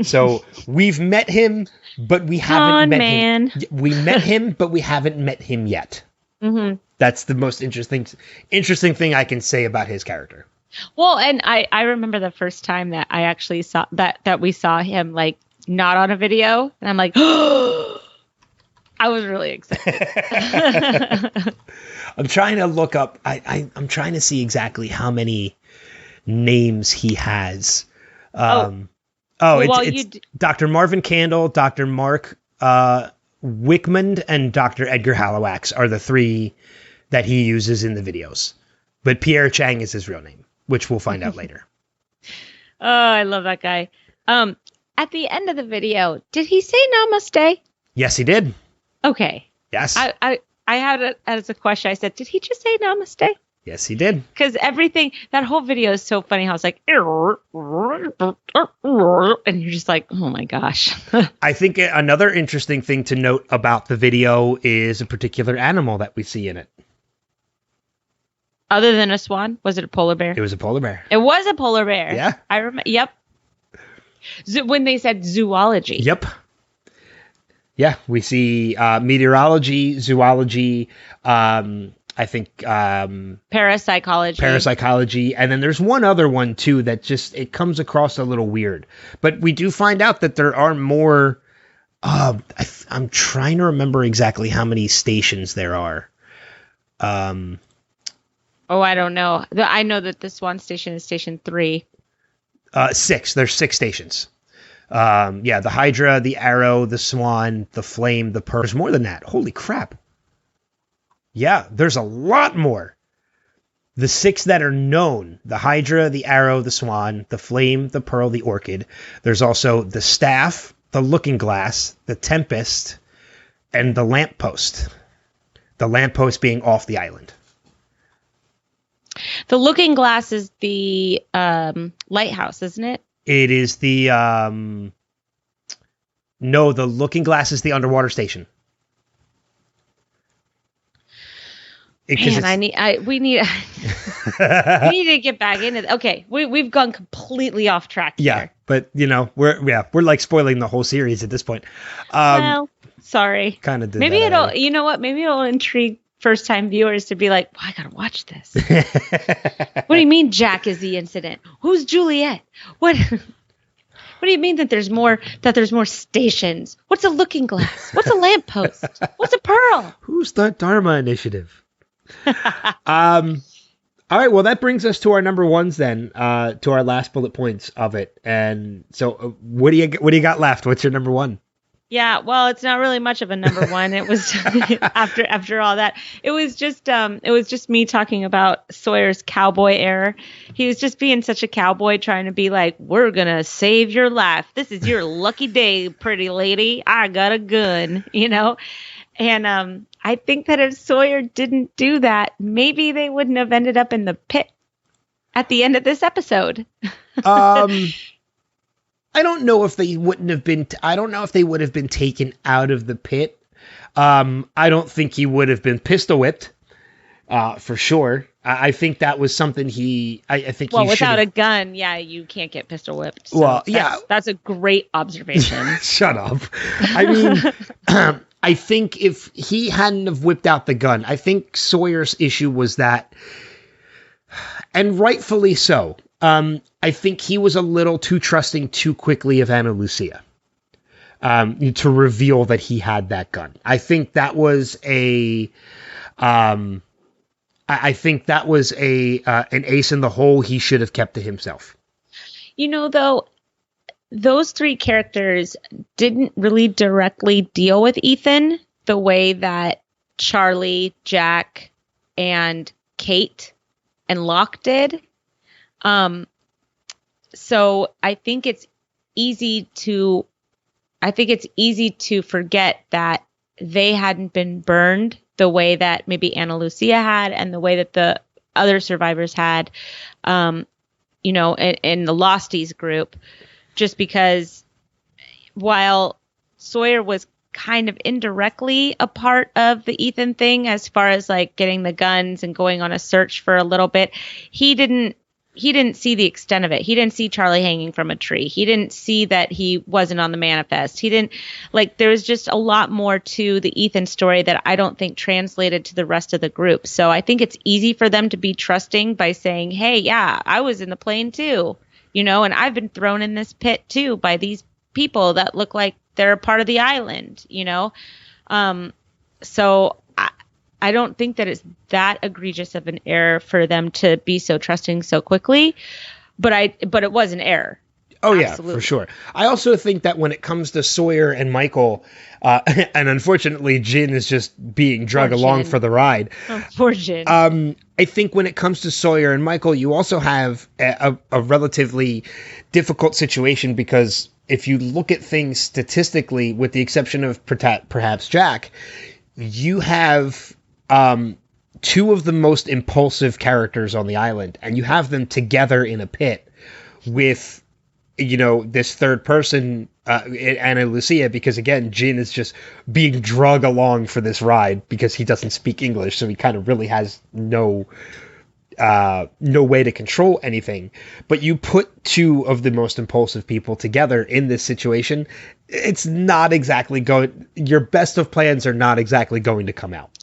Speaker 2: So we've met him, but we haven't met him. We met him, but we haven't met him yet. Mm-hmm. That's the most interesting thing I can say about his character.
Speaker 5: Well, and I remember the first time that I actually saw that we saw him, like, not on a video, and I'm like, I was really excited.
Speaker 2: I'm trying to look up. I'm trying to see exactly how many names he has. It's Dr. Marvin Candle, Dr. Mark Wickman, and Dr. Edgar Halifax are the 3 that he uses in the videos. But Pierre Chang is his real name, which we'll find out later.
Speaker 5: Oh, I love that guy. At the end of the video, did he say namaste?
Speaker 2: Yes, he did.
Speaker 5: Okay.
Speaker 2: Yes.
Speaker 5: I had it as a question. I said, did he just say namaste?
Speaker 2: Yes, he did.
Speaker 5: Because that whole video is so funny. How it's like, and you're just like, oh my gosh.
Speaker 2: I think another interesting thing to note about the video is a particular animal that we see in it.
Speaker 5: Other than a swan? Was it a polar bear?
Speaker 2: It was a polar bear.
Speaker 5: It was a polar bear.
Speaker 2: Yeah.
Speaker 5: I remember. Yep. When they said zoology.
Speaker 2: Yep. Yeah, we see meteorology, zoology, I think parapsychology, and then there's one other one too that just, it comes across a little weird. But we do find out that there are more. I'm trying to remember exactly how many stations there are.
Speaker 5: I don't know. I know that this one station is station 3.
Speaker 2: 6. There's 6 stations. The Hydra, the Arrow, the Swan, the Flame, the Pearl. There's more than that. Holy crap. Yeah, there's a lot more. The 6 that are known: the Hydra, the Arrow, the Swan, the Flame, the Pearl, the Orchid. There's also the Staff, the Looking Glass, the Tempest, and the Lamppost. The Lamppost being off the island.
Speaker 5: The Looking Glass is the lighthouse, isn't it?
Speaker 2: It is the no, the Looking Glass is the underwater station.
Speaker 5: We need to get back into it. Okay, we've gone completely off track here.
Speaker 2: Yeah, but we're like spoiling the whole series at this point.
Speaker 5: Well, sorry.
Speaker 2: Kind of did.
Speaker 5: Maybe it'll. You know what? Maybe it'll intrigue first-time viewers to be like, well, I gotta watch this. What do you mean Jack is the incident? Who's Juliet? What? What do you mean that there's more stations? What's a looking glass? What's a lamppost? What's a pearl?
Speaker 2: Who's the Dharma Initiative? All right, well, that brings us to our number ones then, to our last bullet points of it. And so what do you got left? What's your number one?
Speaker 5: Yeah, well, it's not really much of a number one. It was after all that. It was just me talking about Sawyer's cowboy error. He was just being such a cowboy, trying to be like, "We're gonna save your life. This is your lucky day, pretty lady. I got a gun," And I think that if Sawyer didn't do that, maybe they wouldn't have ended up in the pit at the end of this episode.
Speaker 2: I don't know if they wouldn't have been. I don't know if they would have been taken out of the pit. I don't think he would have been pistol whipped, for sure. I think that was something I think.
Speaker 5: Well, without a gun, yeah, you can't get pistol whipped. So
Speaker 2: well,
Speaker 5: that's a great observation.
Speaker 2: Shut up. I mean, I think if he hadn't have whipped out the gun, I think Sawyer's issue was that, and rightfully so. I think he was a little too trusting too quickly of Ana Lucia to reveal that he had that gun. I think that was an ace in the hole he should have kept to himself.
Speaker 5: Though, those three characters didn't really directly deal with Ethan the way that Charlie, Jack, and Kate and Locke did. So I think it's easy to forget that they hadn't been burned the way that maybe Ana Lucia had and the way that the other survivors had, in the Losties group, just because while Sawyer was kind of indirectly a part of the Ethan thing, as far as like getting the guns and going on a search for a little bit, he didn't see the extent of it. He didn't see Charlie hanging from a tree. He didn't see that he wasn't on the manifest. There was just a lot more to the Ethan story that I don't think translated to the rest of the group. So I think it's easy for them to be trusting by saying, hey, yeah, I was in the plane too, and I've been thrown in this pit too by these people that look like they're a part of the island, So I don't think that it's that egregious of an error for them to be so trusting so quickly, but it was an error.
Speaker 2: Oh,
Speaker 5: Absolutely.
Speaker 2: Yeah, for sure. I also think that when it comes to Sawyer and Michael, and unfortunately, Jin is just being dragged along for the ride.
Speaker 5: Oh, poor Jin.
Speaker 2: I think when it comes to Sawyer and Michael, you also have a relatively difficult situation because if you look at things statistically, with the exception of perhaps Jack, you have two of the most impulsive characters on the island, and you have them together in a pit with, this third person, Ana Lucia, because again, Jin is just being dragged along for this ride because he doesn't speak English, so he kind of really has no way to control anything. But you put two of the most impulsive people together in this situation, it's not exactly your best of plans are not exactly going to come out.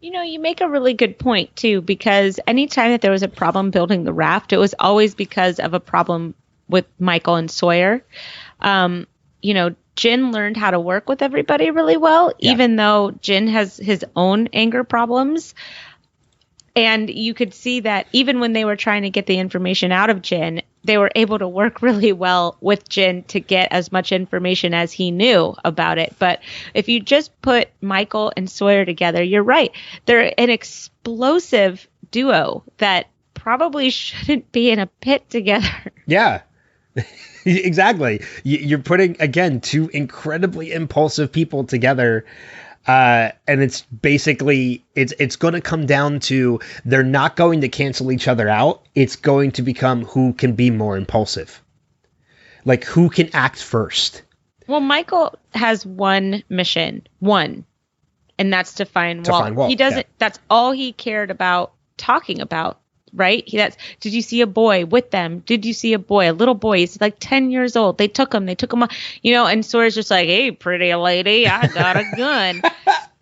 Speaker 5: You make a really good point, too, because anytime that there was a problem building the raft, it was always because of a problem with Michael and Sawyer. Jin learned how to work with everybody really well, even though Jin has his own anger problems. And you could see that even when they were trying to get the information out of Jin, they were able to work really well with Jin to get as much information as he knew about it. But if you just put Michael and Sawyer together, you're right. They're an explosive duo that probably shouldn't be in a pit together.
Speaker 2: Yeah, exactly. You're putting, again, two incredibly impulsive people together. And it's basically, it's going to come down to, they're not going to cancel each other out. It's going to become who can be more impulsive. Like, who can act first.
Speaker 5: Well, Michael has one mission, and that's to find Walt. He doesn't, that's all he cared about talking about right? Did you see a boy with them? Did you see a boy, a little boy? He's like 10 years old. They took him on, and Sawyer's just like, hey, pretty lady, I got a gun.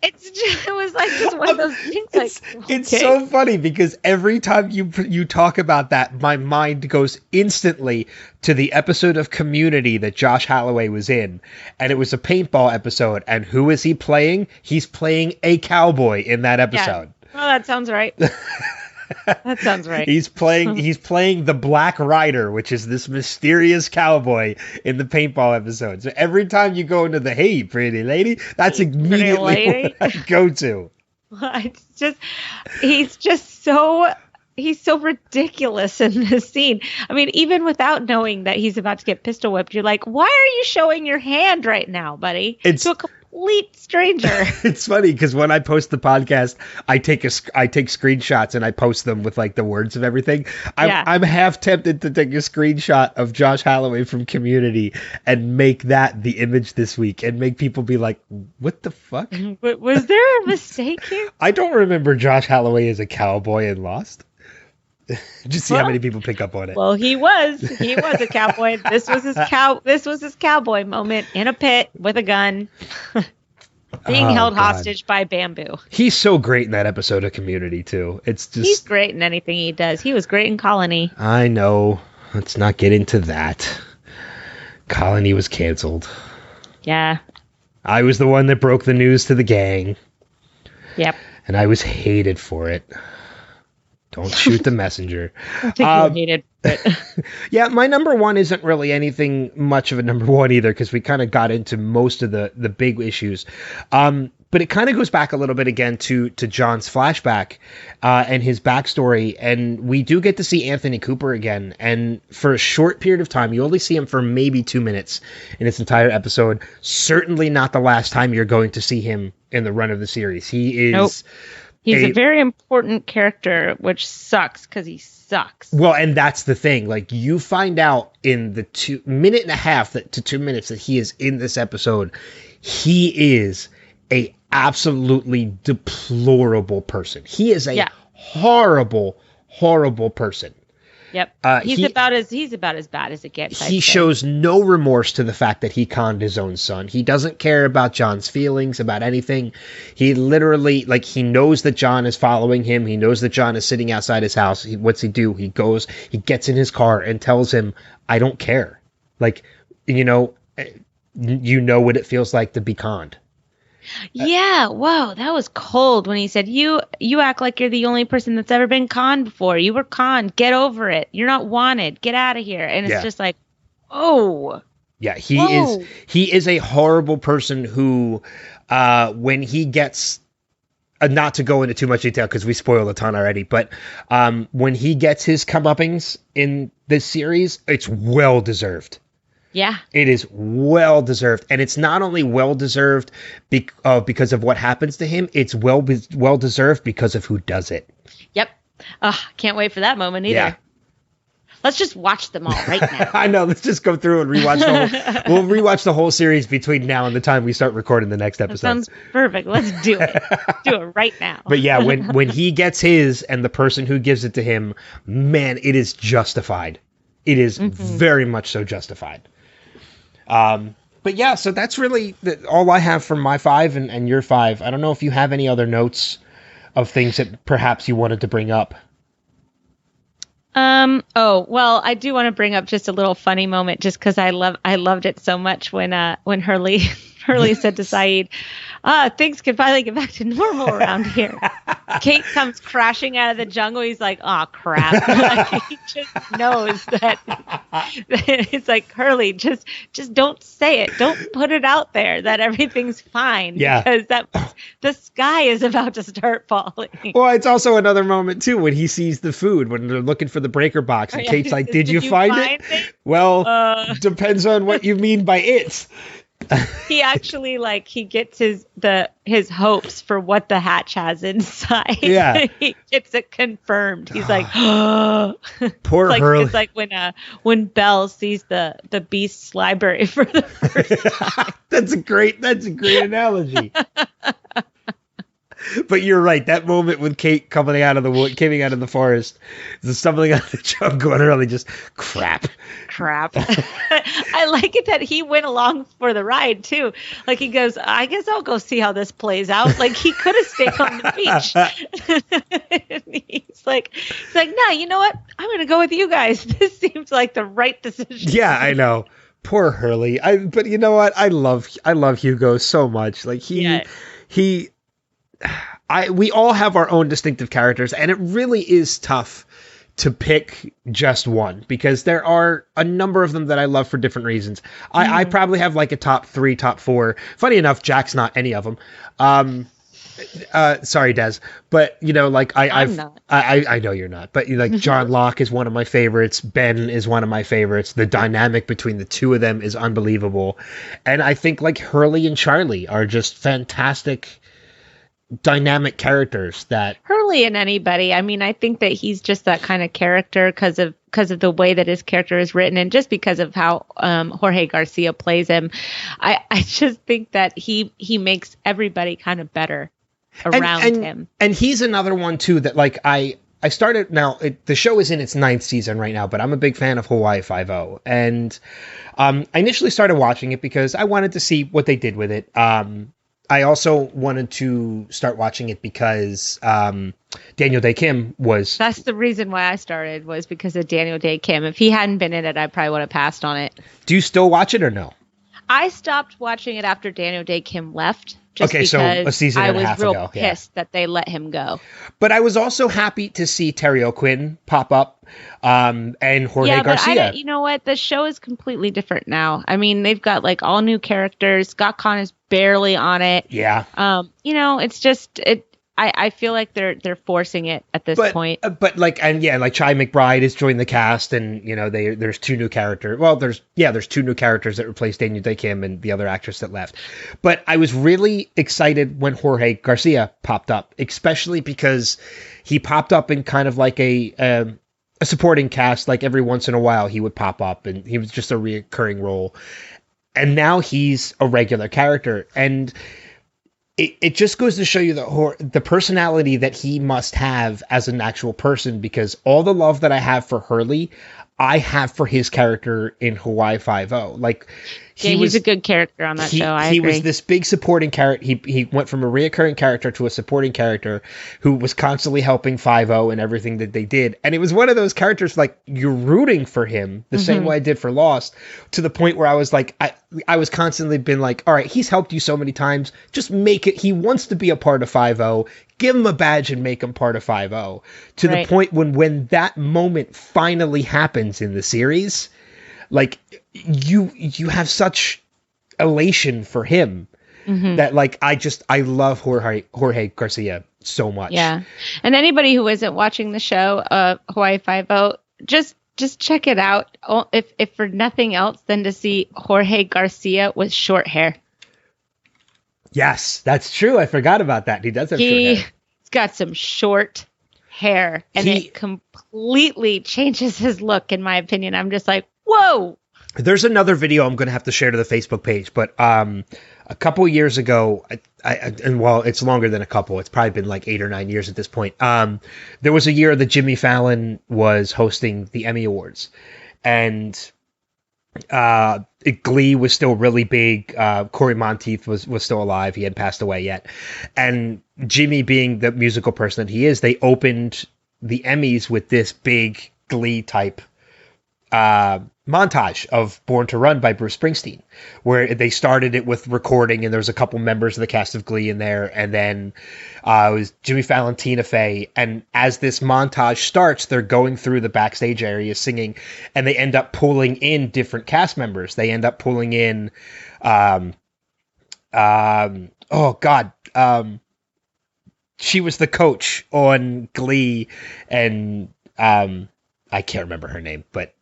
Speaker 5: It was like just one of those things.
Speaker 2: It's so funny because every time you talk about that, my mind goes instantly to the episode of Community that Josh Holloway was in, and it was a paintball episode. And who is he playing? He's playing a cowboy in that episode.
Speaker 5: Yeah. Well, that sounds right. That sounds right.
Speaker 2: He's playing the Black Rider, which is this mysterious cowboy in the paintball episode. So every time you go into the "Hey, pretty lady," that's immediately what I go to.
Speaker 5: It's just he's so ridiculous in this scene. I mean, even without knowing that he's about to get pistol whipped, you're like, why are you showing your hand right now, buddy? To a complete stranger.
Speaker 2: It's funny because when I post the podcast, I take screenshots and I post them with like the words of everything. I'm half tempted to take a screenshot of Josh Holloway from Community and make that the image this week and make people be like, what the fuck?
Speaker 5: Was there a mistake here?
Speaker 2: I don't remember Josh Holloway as a cowboy in Lost. Just see how many people pick up on it.
Speaker 5: Well, he was a cowboy. This was his cowboy moment in a pit with a gun, being held hostage by bamboo.
Speaker 2: He's so great in that episode of Community too. He's
Speaker 5: great in anything he does. He was great in Colony.
Speaker 2: I know. Let's not get into that. Colony was canceled.
Speaker 5: Yeah.
Speaker 2: I was the one that broke the news to the gang.
Speaker 5: Yep.
Speaker 2: And I was hated for it. Don't shoot the messenger.
Speaker 5: I think you hated it.
Speaker 2: Yeah, my number one isn't really anything much of a number one either, because we kind of got into most of the big issues. But it kind of goes back a little bit again to John's flashback and his backstory. And we do get to see Anthony Cooper again. And for a short period of time, you only see him for maybe 2 minutes in this entire episode. Certainly not the last time you're going to see him in the run of the series. He is...
Speaker 5: Nope. He's a very important character, which sucks because he sucks.
Speaker 2: Well, and that's the thing. Like, you find out in the 2.5 minutes to 2 minutes that he is in this episode, he is a absolutely deplorable person. He is a horrible, horrible person.
Speaker 5: Yep. He's about as bad as it gets.
Speaker 2: He shows no remorse to the fact that he conned his own son. He doesn't care about John's feelings, about anything. He literally, he knows that John is following him. He knows that John is sitting outside his house. What's he do? He gets in his car and tells him, I don't care. You know what it feels like to be conned.
Speaker 5: Yeah, whoa, that was cold when he said, you act like you're the only person that's ever been conned before. You were conned. Get over it. You're not wanted. Get out of here. And it's just like, oh.
Speaker 2: Yeah, he is a horrible person who, when he gets, not to go into too much detail because we spoiled a ton already, but when he gets his comeuppings in this series, it's well-deserved.
Speaker 5: Yeah.
Speaker 2: It is well-deserved. And it's not only well-deserved because of what happens to him, it's well-deserved because of who does it.
Speaker 5: Yep. Can't wait for that moment either. Yeah. Let's just watch them all right now.
Speaker 2: I know. Let's just go through and rewatch we'll rewatch the whole series between now and the time we start recording the next episode.
Speaker 5: That sounds perfect. Let's do it. Do it right now.
Speaker 2: But yeah, when he gets his and the person who gives it to him, man, it is justified. It is very much so justified. But yeah, so that's really all I have for my 5 and your 5. I don't know if you have any other notes of things that perhaps you wanted to bring up.
Speaker 5: Oh, well, I do want to bring up just a little funny moment just because I loved it so much when Hurley said to Saeed, things can finally get back to normal around here. Kate comes crashing out of the jungle. He's like, oh, crap. He just knows that it's like, Hurley, just don't say it. Don't put it out there that everything's fine.
Speaker 2: Yeah.
Speaker 5: Because the sky is about to start falling.
Speaker 2: Well, it's also another moment, too, when he sees the food, when they're looking for the breaker box. And Kate's like, did you find it? Well, depends on what you mean by it.
Speaker 5: He actually he gets his hopes for what the hatch has inside.
Speaker 2: Yeah.
Speaker 5: He gets it confirmed. He's like, oh.
Speaker 2: Poor Hurley.
Speaker 5: It's like when Belle sees the Beast's library for the first time.
Speaker 2: That's a great analogy. But you're right. That moment when Kate coming out of the forest, stumbling out of the jungle, and Hurley just crap.
Speaker 5: I like it that he went along for the ride too. Like he goes, I guess I'll go see how this plays out. Like he could have stayed on the beach. he's like, no, you know what? I'm gonna go with you guys. This seems like the right decision.
Speaker 2: Yeah, I know. Poor Hurley. But you know what? I love Hugo so much. Like we all have our own distinctive characters, and it really is tough to pick just one because there are a number of them that I love for different reasons. I probably have like a top 3, top 4. Funny enough, Jack's not any of them. Sorry, Des, but you know, like I know you're not, but like John Locke is one of my favorites. Ben is one of my favorites. The dynamic between the two of them is unbelievable, and I think like Hurley and Charlie are just fantastic dynamic characters. That
Speaker 5: Hurley and anybody. I mean, I think that he's just that kind of character because of the way that his character is written, and just because of how Jorge Garcia plays him. I just think that he makes everybody kind of better around him. And
Speaker 2: he's another one too that like I started now. The show is in its 9th season right now, but I'm a big fan of Hawaii Five-0, and I initially started watching it because I wanted to see what they did with it. I also wanted to start watching it because Daniel Day Kim was...
Speaker 5: That's the reason why I started, was because of Daniel Day Kim. If he hadn't been in it, I probably would have passed on it.
Speaker 2: Do you still watch it or no?
Speaker 5: I stopped watching it after Daniel Day Kim left. Just
Speaker 2: okay, so a season and a half ago.
Speaker 5: I was real pissed that they let him go.
Speaker 2: But I was also happy to see Terry O'Quinn pop up and Jorge Garcia.
Speaker 5: But you know what? The show is completely different now. I mean, they've got like all new characters. Scott Conn is barely on it.
Speaker 2: Yeah.
Speaker 5: You know, it's just I feel like they're forcing it at this point.
Speaker 2: But like Chai McBride has joined the cast, and you know there's 2 new characters. Well, there's 2 new characters that replaced Daniel Day Kim and the other actress that left. But I was really excited when Jorge Garcia popped up, especially because he popped up in kind of like a supporting cast. Like every once in a while he would pop up, and he was just a recurring role. And now he's a regular character, and it just goes to show you the personality that he must have as an actual person, because all the love that I have for Hurley, I have for his character in Hawaii Five-0. Like
Speaker 5: he's a good character on that show. I agree.
Speaker 2: He was this big supporting character. He went from a reoccurring character to a supporting character who was constantly helping Five-0 and everything that they did. And it was one of those characters like you're rooting for him the same way I did for Lost, to the point where I was like, I was constantly been like, all right, he's helped you so many times. Just make it. He wants to be a part of Five-0. Give him a badge and make him part of Five-0. To the point when that moment finally happens in the series, like you have such elation for him that like I love Jorge Garcia so much.
Speaker 5: Yeah. And anybody who isn't watching the show, Hawaii Five-0, just check it out. If for nothing else than to see Jorge Garcia with short hair.
Speaker 2: Yes, that's true. I forgot about that. He does have short hair.
Speaker 5: He's got some short hair, and it completely changes his look, in my opinion. I'm just like, whoa.
Speaker 2: There's another video I'm going to have to share to the Facebook page, but a couple years ago, and well, it's longer than a couple. It's probably been like 8 or 9 years at this point. There was a year that Jimmy Fallon was hosting the Emmy Awards, and Glee was still really big. Corey Monteith was still alive. He hadn't passed away yet. And Jimmy, being the musical person that he is, they opened the Emmys with this big Glee type montage of Born to Run by Bruce Springsteen, where they started it with recording, and there was a couple members of the cast of Glee in there, and then it was Jimmy Fallon, Tina Fey, and as this montage starts, they're going through the backstage area singing, and they end up pulling in different cast members. They end up pulling in she was the coach on Glee, and I can't remember her name, but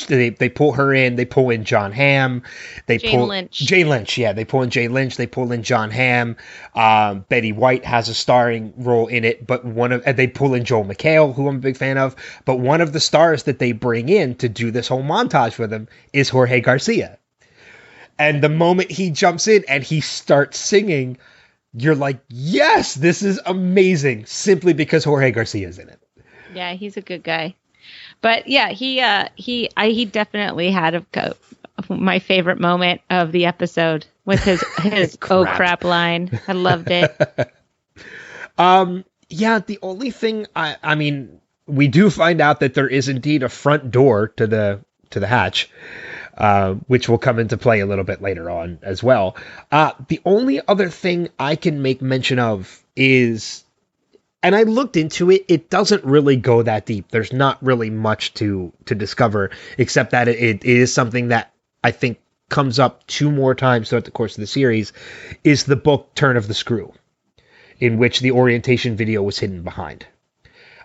Speaker 2: they pull her in. They pull in John Hamm. Jane Lynch. Yeah, they pull in Jane Lynch. They pull in John Hamm. Betty White has a starring role in it, but they pull in Joel McHale, who I'm a big fan of. But one of the stars that they bring in to do this whole montage with him is Jorge Garcia. And the moment he jumps in and he starts singing, you're like, yes, this is amazing, simply because Jorge Garcia's in it.
Speaker 5: Yeah, he's a good guy. But yeah, he definitely had my favorite moment of the episode with his oh crap line. I loved it.
Speaker 2: Yeah, the only thing I mean, we do find out that there is indeed a front door to the hatch, which will come into play a little bit later on as well. The only other thing I can make mention of is, and I looked into it, it doesn't really go that deep. There's not really much to discover, except that it is something that I think comes up 2 more times throughout the course of the series, is the book Turn of the Screw, in which the orientation video was hidden behind.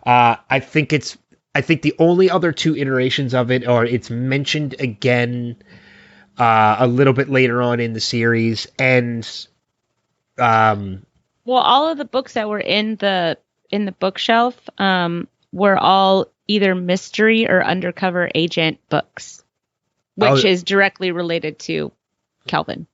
Speaker 2: I think the only other 2 iterations of it, or it's mentioned again a little bit later on in the series, and
Speaker 5: well, all of the books that were in the bookshelf were all either mystery or undercover agent books, which is directly related to Kelvin.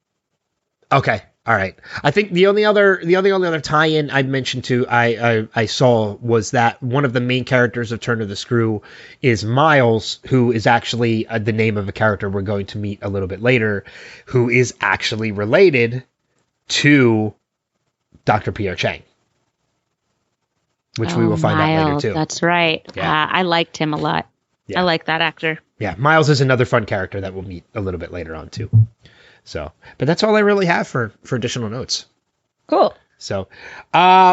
Speaker 2: Okay. All right. I think the only other tie-in I mentioned to I saw was that one of the main characters of Turn of the Screw is Miles, who is actually the name of a character we're going to meet a little bit later, who is actually related to Dr. Pierre Chang, which we will find out later too.
Speaker 5: That's right. Yeah. I liked him a lot. Yeah. I like that actor.
Speaker 2: Yeah, Miles is another fun character that we'll meet a little bit later on too. So, but that's all I really have for additional notes.
Speaker 5: Cool.
Speaker 2: So,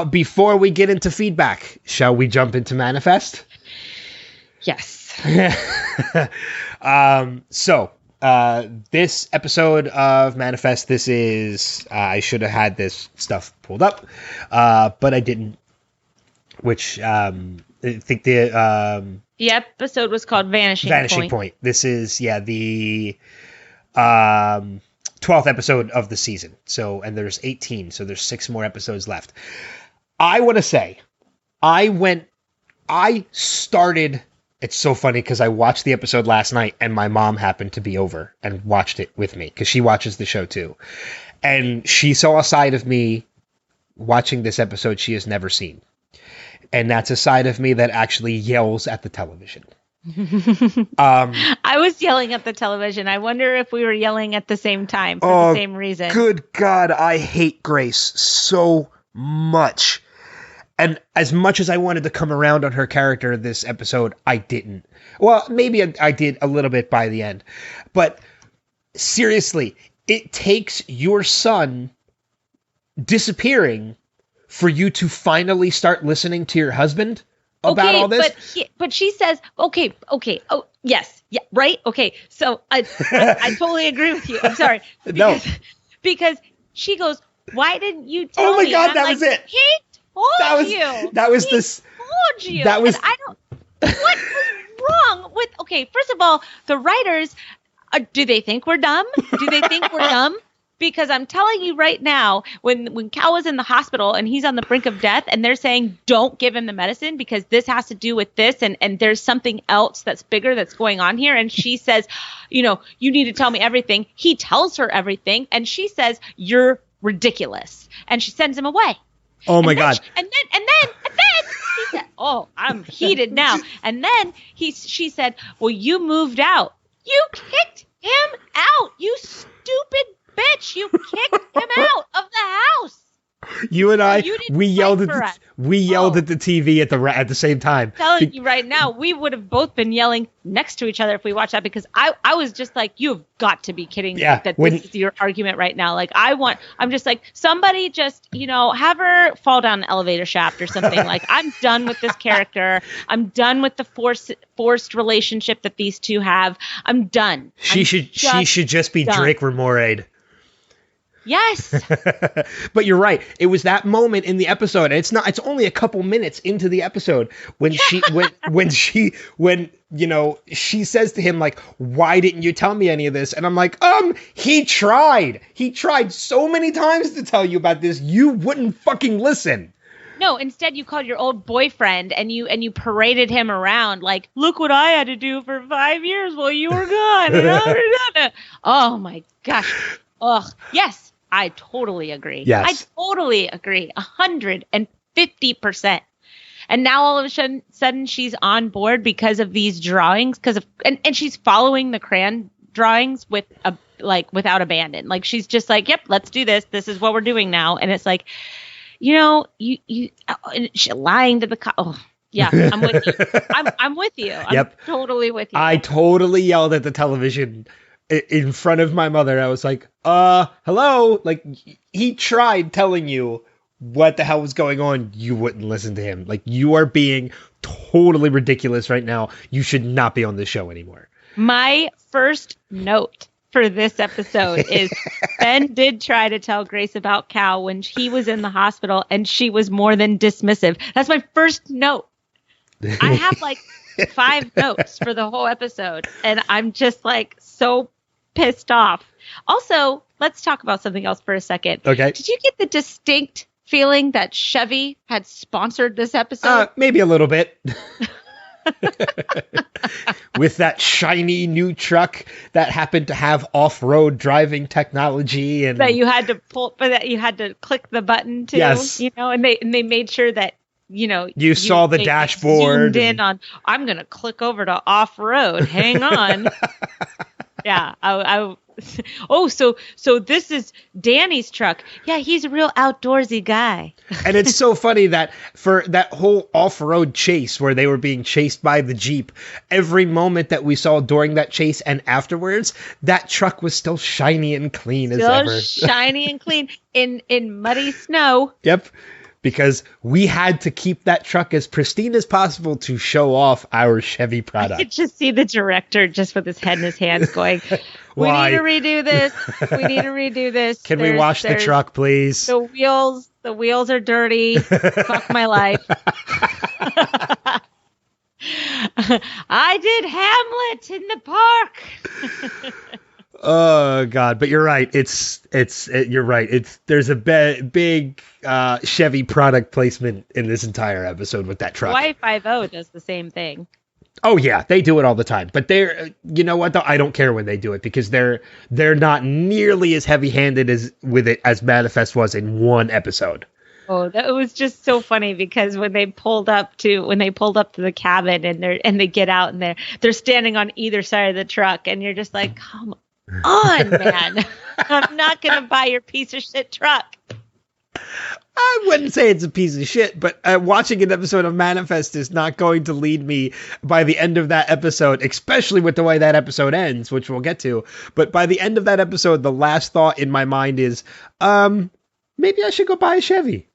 Speaker 2: before we get into feedback, shall we jump into Manifest?
Speaker 5: Yes.
Speaker 2: This episode of Manifest, this is, I should have had this stuff pulled up, but I didn't, which, I think the
Speaker 5: episode was called Vanishing Point.
Speaker 2: This is, the 12th episode of the season. So, and there's 18, so there's 6 more episodes left. I want to say, I started, it's so funny because I watched the episode last night and my mom happened to be over and watched it with me because she watches the show too. And she saw a side of me watching this episode she has never seen. And that's a side of me that actually yells at the television.
Speaker 5: I was yelling at the television. I wonder if we were yelling at the same time for the same reason.
Speaker 2: Good God, I hate Grace so much. And as much as I wanted to come around on her character this episode, I didn't. Well, maybe I did a little bit by the end. But seriously, it takes your son disappearing for you to finally start listening to your husband about all this.
Speaker 5: But she says, okay. Oh, yes. Yeah. Right. Okay. So I totally agree with you. I'm sorry. Because she goes, why didn't you tell me?
Speaker 2: Oh my God, that was it.
Speaker 5: He told you.
Speaker 2: That was
Speaker 5: this. Told you. That was. And I don't. What was wrong with? Okay. First of all, the writers, do they think we're dumb? Do they think we're dumb? Because I'm telling you right now, when Cal was in the hospital and he's on the brink of death and they're saying, don't give him the medicine because this has to do with this and there's something else that's bigger that's going on here. And she says, you need to tell me everything. He tells her everything. And she says, you're ridiculous. And she sends him away.
Speaker 2: Oh my God.
Speaker 5: And then he said, oh, I'm heated now. And then she said, well, you moved out. You kicked him out. You stupid bitch, you kicked him out of the house.
Speaker 2: You and I, we yelled at the TV at the same time.
Speaker 5: I'm telling you right now, we would have both been yelling next to each other if we watched that because I was just like, you've got to be kidding me that this is your argument right now. Like I'm just like, somebody just, have her fall down an elevator shaft or something. Like, I'm done with this character. I'm done with the forced relationship that these two have. I'm done.
Speaker 2: She should just be done. Drake Remorade.
Speaker 5: Yes.
Speaker 2: But you're right. It was that moment in the episode. And it's only a couple minutes into the episode when she says to him, like, why didn't you tell me any of this? And I'm like, he tried so many times to tell you about this. You wouldn't fucking listen.
Speaker 5: No, instead you called your old boyfriend and you paraded him around like, look what I had to do for 5 years while you were gone. Oh my gosh. Ugh. Yes. I totally agree.
Speaker 2: Yes.
Speaker 5: I totally agree. 150%. And now all of a sudden she's on board because of these drawings, and she's following the crayon drawings without abandon. Like, she's just like, yep, let's do this. This is what we're doing now. And it's like, you she lying to the oh yeah, I'm with you. I'm with you. I'm totally with you.
Speaker 2: I totally yelled at the television in front of my mother. I was like, hello? Like, he tried telling you what the hell was going on. You wouldn't listen to him. Like, you are being totally ridiculous right now. You should not be on this show anymore.
Speaker 5: My first note for this episode is Ben did try to tell Grace about Cal when he was in the hospital, and she was more than dismissive. That's my first note. I have like 5 notes for the whole episode, and I'm just like so pissed off. Also, let's talk about something else for a second.
Speaker 2: Okay.
Speaker 5: Did you get the distinct feeling that Chevy had sponsored this episode?
Speaker 2: Maybe a little bit. With that shiny new truck that happened to have off-road driving technology, and
Speaker 5: that you had to click the button to,
Speaker 2: yes.
Speaker 5: And they made sure that,
Speaker 2: you saw the dashboard.
Speaker 5: Zoomed in on, I'm going to click over to off-road. Hang on. Yeah. So this is Danny's truck. Yeah, he's a real outdoorsy guy.
Speaker 2: And it's so funny that for that whole off-road chase where they were being chased by the Jeep, every moment that we saw during that chase and afterwards, that truck was still shiny and clean as ever.
Speaker 5: Shiny and clean in muddy snow.
Speaker 2: Yep. Because we had to keep that truck as pristine as possible to show off our Chevy product.
Speaker 5: I could just see the director just with his head in his hands going, we need to redo this.
Speaker 2: Can we wash the truck, please?
Speaker 5: The wheels are dirty. Fuck my life. I did Hamlet in the park.
Speaker 2: Oh God! But you're right. You're right. There's a big Chevy product placement in this entire episode with that truck.
Speaker 5: Y50 does the same thing.
Speaker 2: Oh yeah, they do it all the time. But you know what though? I don't care when they do it because they're not nearly as heavy-handed with it as Manifest was in one episode.
Speaker 5: Oh, that was just so funny because when they pulled up to the cabin and they get out and they're standing on either side of the truck, and you're just like, come on, man. I'm not going to buy your piece of shit truck.
Speaker 2: I wouldn't say it's a piece of shit, but watching an episode of Manifest is not going to lead me by the end of that episode, especially with the way that episode ends, which we'll get to. But by the end of that episode, the last thought in my mind is, maybe I should go buy a Chevy.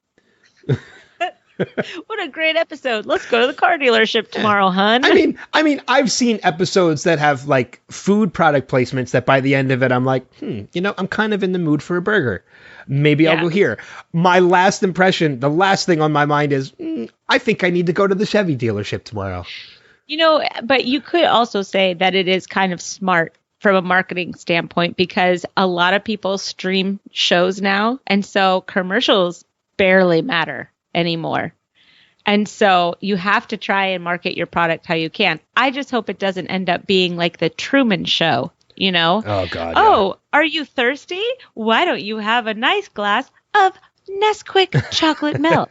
Speaker 5: What a great episode. Let's go to the car dealership tomorrow, hun.
Speaker 2: I mean, I've seen episodes that have like food product placements that by the end of it, I'm like, I'm kind of in the mood for a burger. Maybe I'll go here. My last impression, the last thing on my mind is, I think I need to go to the Chevy dealership tomorrow.
Speaker 5: But you could also say that it is kind of smart from a marketing standpoint because a lot of people stream shows now. And so commercials barely matter anymore. And so you have to try and market your product how you can. I just hope it doesn't end up being like the Truman Show,
Speaker 2: Oh, God.
Speaker 5: Oh, are you thirsty? Why don't you have a nice glass of Nesquik chocolate milk?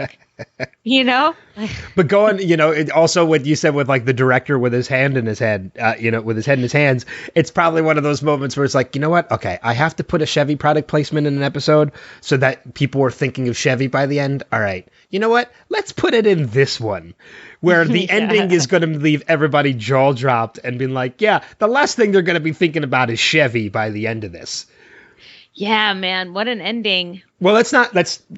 Speaker 2: But going, also what you said with like the director with his hand in his head, with his head in his hands, it's probably one of those moments where it's like, you know what? Okay, I have to put a Chevy product placement in an episode so that people are thinking of Chevy by the end. All right, you know what? Let's put it in this one where the ending is going to leave everybody jaw dropped and being like, yeah, the last thing they're going to be thinking about is Chevy by the end of this.
Speaker 5: Yeah, man, what an ending.
Speaker 2: Well, let's talk about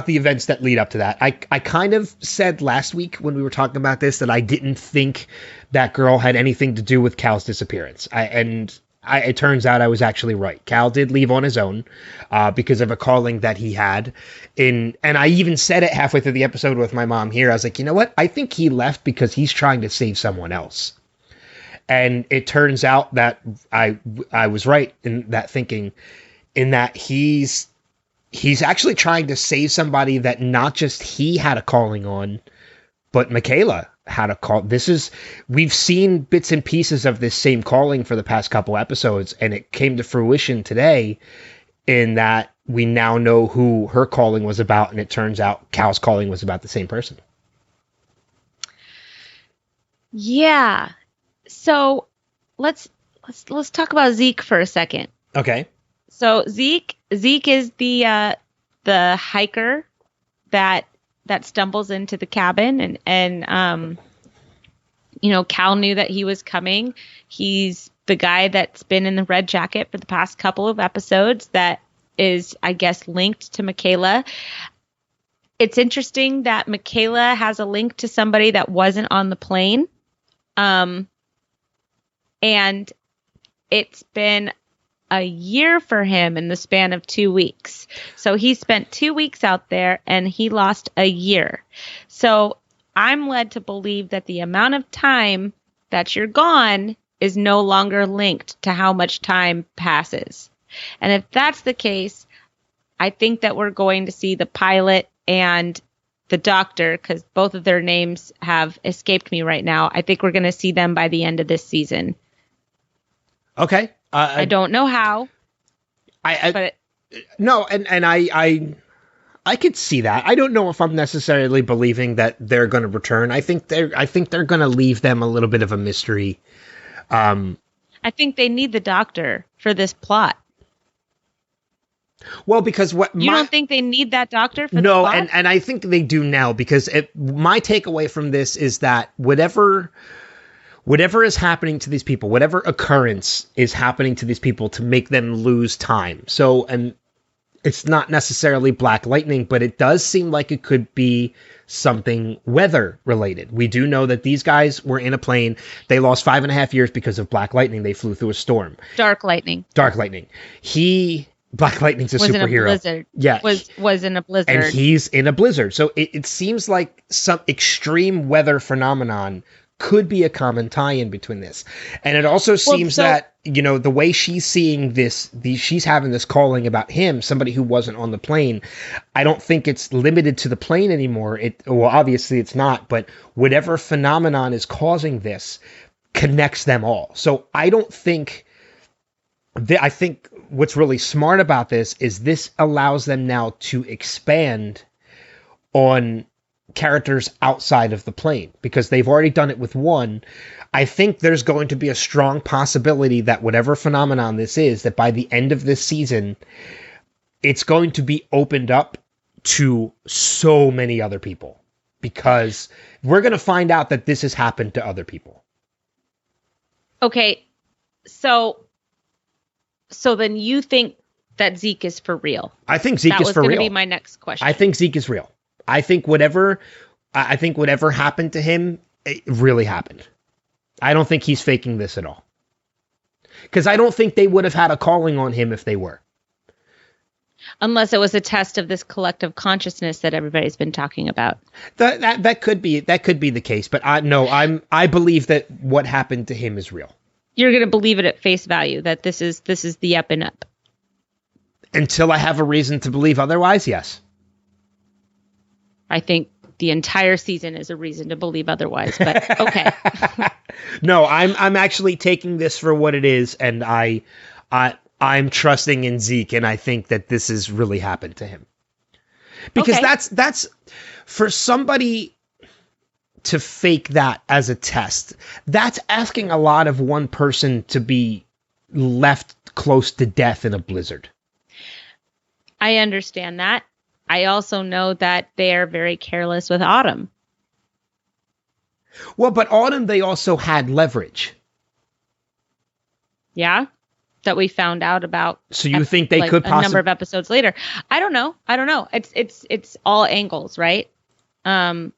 Speaker 2: the events that lead up to that. I kind of said last week when we were talking about this that I didn't think that girl had anything to do with Cal's disappearance. It turns out I was actually right. Cal did leave on his own because of a calling that he had. And I even said it halfway through the episode with my mom here. I was like, you know what? I think he left because he's trying to save someone else. And it turns out that I was right in that thinking, in that he's actually trying to save somebody that not just he had a calling on, but Michaela had a call. We've seen bits and pieces of this same calling for the past couple episodes, and it came to fruition today in that we now know who her calling was about, and it turns out Cal's calling was about the same person.
Speaker 5: Yeah. So let's talk about Zeke for a second.
Speaker 2: Okay.
Speaker 5: So Zeke is the hiker that stumbles into the cabin, and Cal knew that he was coming. He's the guy that's been in the red jacket for the past couple of episodes that is, I guess, linked to Michaela. It's interesting that Michaela has a link to somebody that wasn't on the plane. And it's been a year for him in the span of 2 weeks. So he spent 2 weeks out there and he lost a year. So I'm led to believe that the amount of time that you're gone is no longer linked to how much time passes. And if that's the case, I think that we're going to see the pilot and the doctor, because both of their names have escaped me right now. I think we're going to see them by the end of this season.
Speaker 2: Okay.
Speaker 5: I don't know how.
Speaker 2: No, and I could see that. I don't know if I'm necessarily believing that they're going to return. I think they're going to leave them a little bit of a mystery.
Speaker 5: I think they need the doctor for this plot.
Speaker 2: Well, because
Speaker 5: you don't think they need that doctor for the plot?
Speaker 2: No, and I think they do now, because my takeaway from this is that whatever is happening to these people, whatever occurrence is happening to these people to make them lose time. So, and it's not necessarily black lightning, but it does seem like it could be something weather related. We do know that these guys were in a plane. They lost 5.5 years because of black lightning. They flew through a storm.
Speaker 5: Dark lightning.
Speaker 2: Black Lightning's a superhero.
Speaker 5: In a blizzard.
Speaker 2: Yeah.
Speaker 5: Was in a blizzard.
Speaker 2: And he's in a blizzard. So it seems like some extreme weather phenomenon could be a common tie-in between this. And it also seems that, the way she's seeing this, she's having this calling about him, somebody who wasn't on the plane. I don't think it's limited to the plane anymore. Obviously it's not, but whatever phenomenon is causing this connects them all. So I don't think... I think what's really smart about this is this allows them now to expand on characters outside of the plane, because they've already done it with one. I think there's going to be a strong possibility that whatever phenomenon this is, that by the end of this season, it's going to be opened up to so many other people, because we're going to find out that this has happened to other people.
Speaker 5: Okay, so then you think that Zeke is for real?
Speaker 2: I think Zeke is for real. That was going to
Speaker 5: be my next question.
Speaker 2: I think Zeke is real. I think whatever happened to him, it really happened. I don't think he's faking this at all. Because I don't think they would have had a calling on him if they were.
Speaker 5: Unless it was a test of this collective consciousness that everybody's been talking about.
Speaker 2: That could be the case. But I believe that what happened to him is real.
Speaker 5: You're going to believe it at face value, that this is the up and up.
Speaker 2: Until I have a reason to believe otherwise, yes.
Speaker 5: I think the entire season is a reason to believe otherwise, but okay.
Speaker 2: No, I'm actually taking this for what it is, and I'm trusting in Zeke, and I think that this has really happened to him. Because that's for somebody to fake that as a test, that's asking a lot of one person to be left close to death in a blizzard.
Speaker 5: I understand that. I also know that they are very careless with Autumn.
Speaker 2: Well, but Autumn, they also had leverage.
Speaker 5: Yeah? That we found out about. So
Speaker 2: you think they could possibly...
Speaker 5: a number of episodes later. I don't know. It's all angles, right? I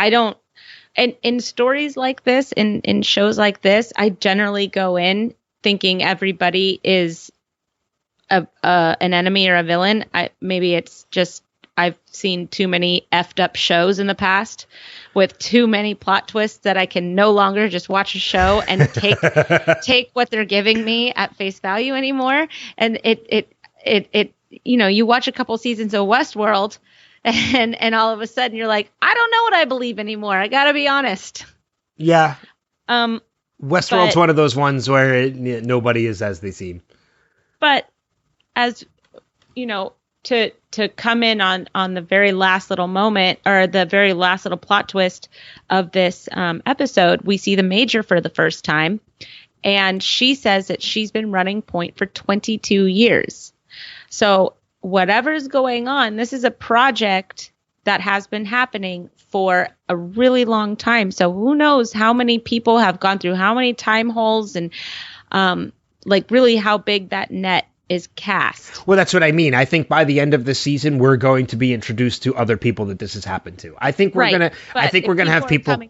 Speaker 5: don't... And in stories like this, in shows like this, I generally go in thinking everybody is an enemy or a villain. Maybe it's just I've seen too many effed up shows in the past with too many plot twists that I can no longer just watch a show and take what they're giving me at face value anymore. And it you watch a couple seasons of Westworld, and all of a sudden you're like, I don't know what I believe anymore. I got to be honest.
Speaker 2: Yeah.
Speaker 5: but-
Speaker 2: Westworld's one of those ones where nobody is as they seem.
Speaker 5: But as you know, to come in on the very last little moment or the very last little plot twist of this episode, we see the Major for the first time, and she says that she's been running point for 22 years. So whatever's going on, this is a project that has been happening for a really long time. So who knows how many people have gone through how many time holes and like really how big that net is cast.
Speaker 2: Well, that's what I mean. I think by the end of the season, we're going to be introduced to other people that this has happened to. I think we're gonna have people.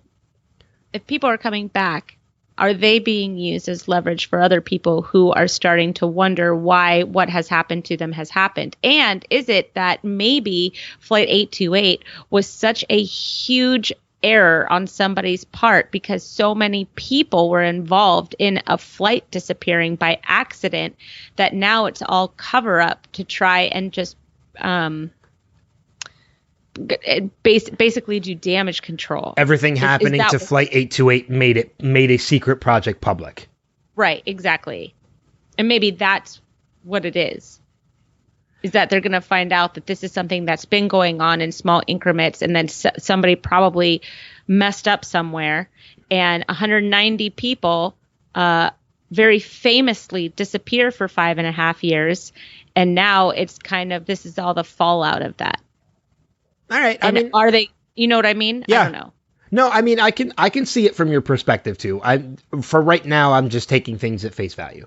Speaker 5: If people are coming back, are they being used as leverage for other people who are starting to wonder why what has happened to them has happened? And is it that maybe Flight 828 was such a huge error on somebody's part because so many people were involved in a flight disappearing by accident that now it's all cover up to try and just basically do damage control.
Speaker 2: Everything happening to Flight 828 made a secret project public.
Speaker 5: Right, exactly. And maybe that's what it is that they're going to find out that this is something that's been going on in small increments, and then somebody probably messed up somewhere, and 190 people very famously disappear for 5.5 years, and now it's kind of, this is all the fallout of that.
Speaker 2: All right.
Speaker 5: And I mean, are they, you know what I mean?
Speaker 2: Yeah.
Speaker 5: I don't know.
Speaker 2: No, I mean, I can see it from your perspective too. For right now, I'm just taking things at face value.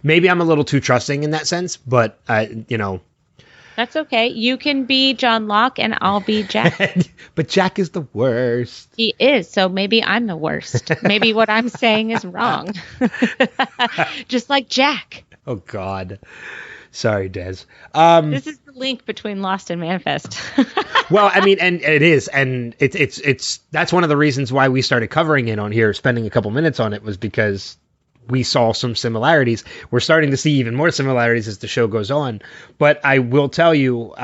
Speaker 2: Maybe I'm a little too trusting in that sense, but
Speaker 5: That's okay. You can be John Locke and I'll be Jack.
Speaker 2: But Jack is the worst.
Speaker 5: He is, so maybe I'm the worst. Maybe what I'm saying is wrong. Just like Jack.
Speaker 2: Oh, God. Sorry, Des.
Speaker 5: This is the link between Lost and Manifest.
Speaker 2: Well, I mean, and it is, and it's that's one of the reasons why we started covering it on here, spending a couple minutes on it, was because we saw some similarities. We're starting to see even more similarities as the show goes on. But I will tell you,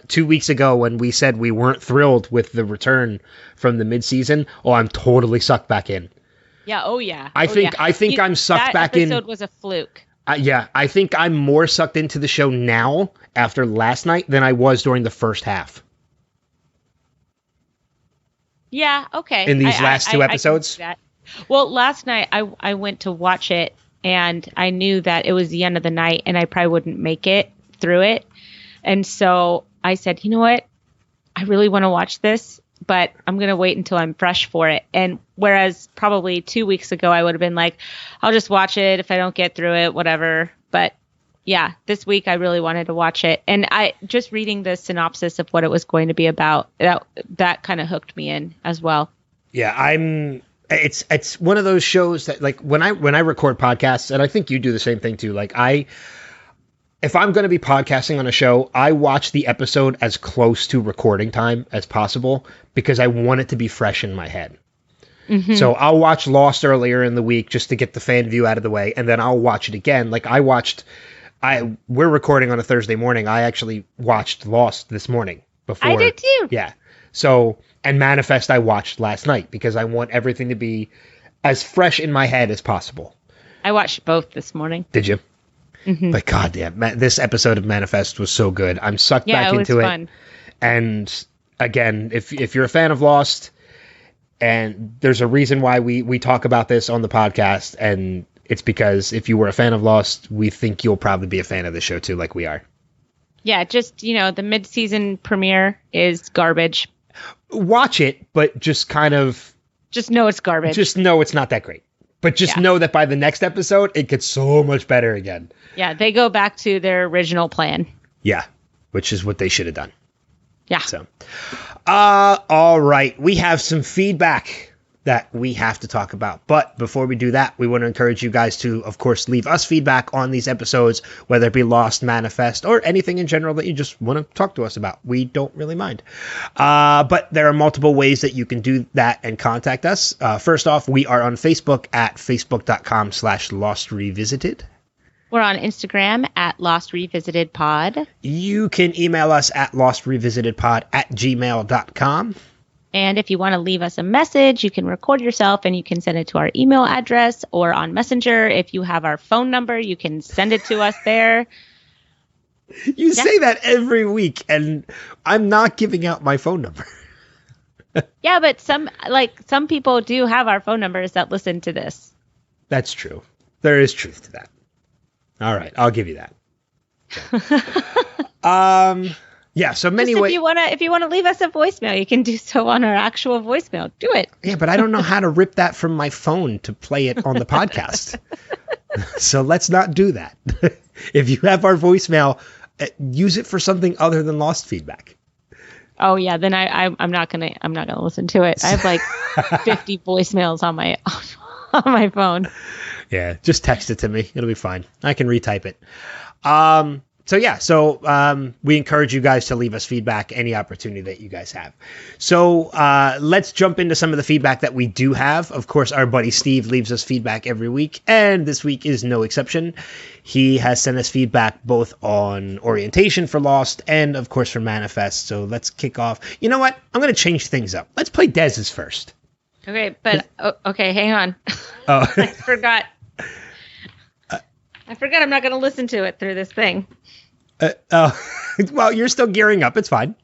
Speaker 2: 2 weeks ago when we said we weren't thrilled with the return from the mid-season, I'm totally sucked back in.
Speaker 5: Yeah. Oh yeah.
Speaker 2: I think I'm sucked back in.
Speaker 5: That episode was a fluke.
Speaker 2: Yeah, I think I'm more sucked into the show now after last night than I was during the first half.
Speaker 5: Yeah. Okay.
Speaker 2: In these last two episodes.
Speaker 5: I can see that. Well, last night I went to watch it and I knew that it was the end of the night and I probably wouldn't make it through it. And so I said, you know what? I really want to watch this, but I'm going to wait until I'm fresh for it. And whereas probably 2 weeks ago, I would have been like, I'll just watch it. If I don't get through it, whatever. But yeah, this week I really wanted to watch it. And I just reading the synopsis of what it was going to be about, that kind of hooked me in as well.
Speaker 2: Yeah, it's one of those shows that, like, when I record podcasts, and I think you do the same thing too, like if I'm going to be podcasting on a show, I watch the episode as close to recording time as possible because I want it to be fresh in my head. Mm-hmm. So I'll watch Lost earlier in the week just to get the fan view out of the way, and then I'll watch it again. Like we're recording on a Thursday morning. I actually watched Lost this morning before.
Speaker 5: I did too.
Speaker 2: Yeah. So, and Manifest I watched last night because I want everything to be as fresh in my head as possible.
Speaker 5: I watched both this morning.
Speaker 2: Did you? Mm-hmm. But goddamn, this episode of Manifest was so good. I'm sucked back into it. Fun. And again, if you're a fan of Lost, and there's a reason why we talk about this on the podcast, and it's because if you were a fan of Lost, we think you'll probably be a fan of the show too, like we are.
Speaker 5: Yeah, just, the mid-season premiere is garbage.
Speaker 2: Watch it, but just kind of...
Speaker 5: Just know it's garbage.
Speaker 2: Just know it's not that great. But just know that by the next episode, it gets so much better again.
Speaker 5: Yeah, they go back to their original plan.
Speaker 2: Yeah, which is what they should have done.
Speaker 5: Yeah.
Speaker 2: So, all right. We have some feedback that we have to talk about. But before we do that, we want to encourage you guys to, of course, leave us feedback on these episodes, whether it be Lost, Manifest, or anything in general that you just want to talk to us about. We don't really mind. But there are multiple ways that you can do that and contact us. First off, we are on Facebook at facebook.com/LostRevisited.
Speaker 5: We're on Instagram at Lost Revisited Pod.
Speaker 2: You can email us at lostrevisited@gmail.com.
Speaker 5: And if you want to leave us a message, you can record yourself and you can send it to our email address or on Messenger. If you have our phone number, you can send it to us there.
Speaker 2: You say that every week, and I'm not giving out my phone number.
Speaker 5: Yeah, but some people do have our phone numbers that listen to this.
Speaker 2: That's true. There is truth to that. All right, I'll give you that. Yeah, so many ways.
Speaker 5: If you wanna leave us a voicemail, you can do so on our actual voicemail. Do it.
Speaker 2: Yeah, but I don't know how to rip that from my phone to play it on the podcast. So let's not do that. If you have our voicemail, use it for something other than lost feedback.
Speaker 5: Oh yeah, then I'm not gonna listen to it. I have like 50 voicemails on my phone.
Speaker 2: Yeah, just text it to me. It'll be fine. I can retype it. So we encourage you guys to leave us feedback any opportunity that you guys have. So let's jump into some of the feedback that we do have. Of course, our buddy Steve leaves us feedback every week, and this week is no exception. He has sent us feedback both on orientation for Lost and, of course, for Manifest. So let's kick off. You know what? I'm going to change things up. Let's play Dez's first.
Speaker 5: Okay, but okay, hang on.
Speaker 2: Oh,
Speaker 5: I forgot. I'm not going to listen to it through this thing.
Speaker 2: Well, you're still gearing up. It's fine.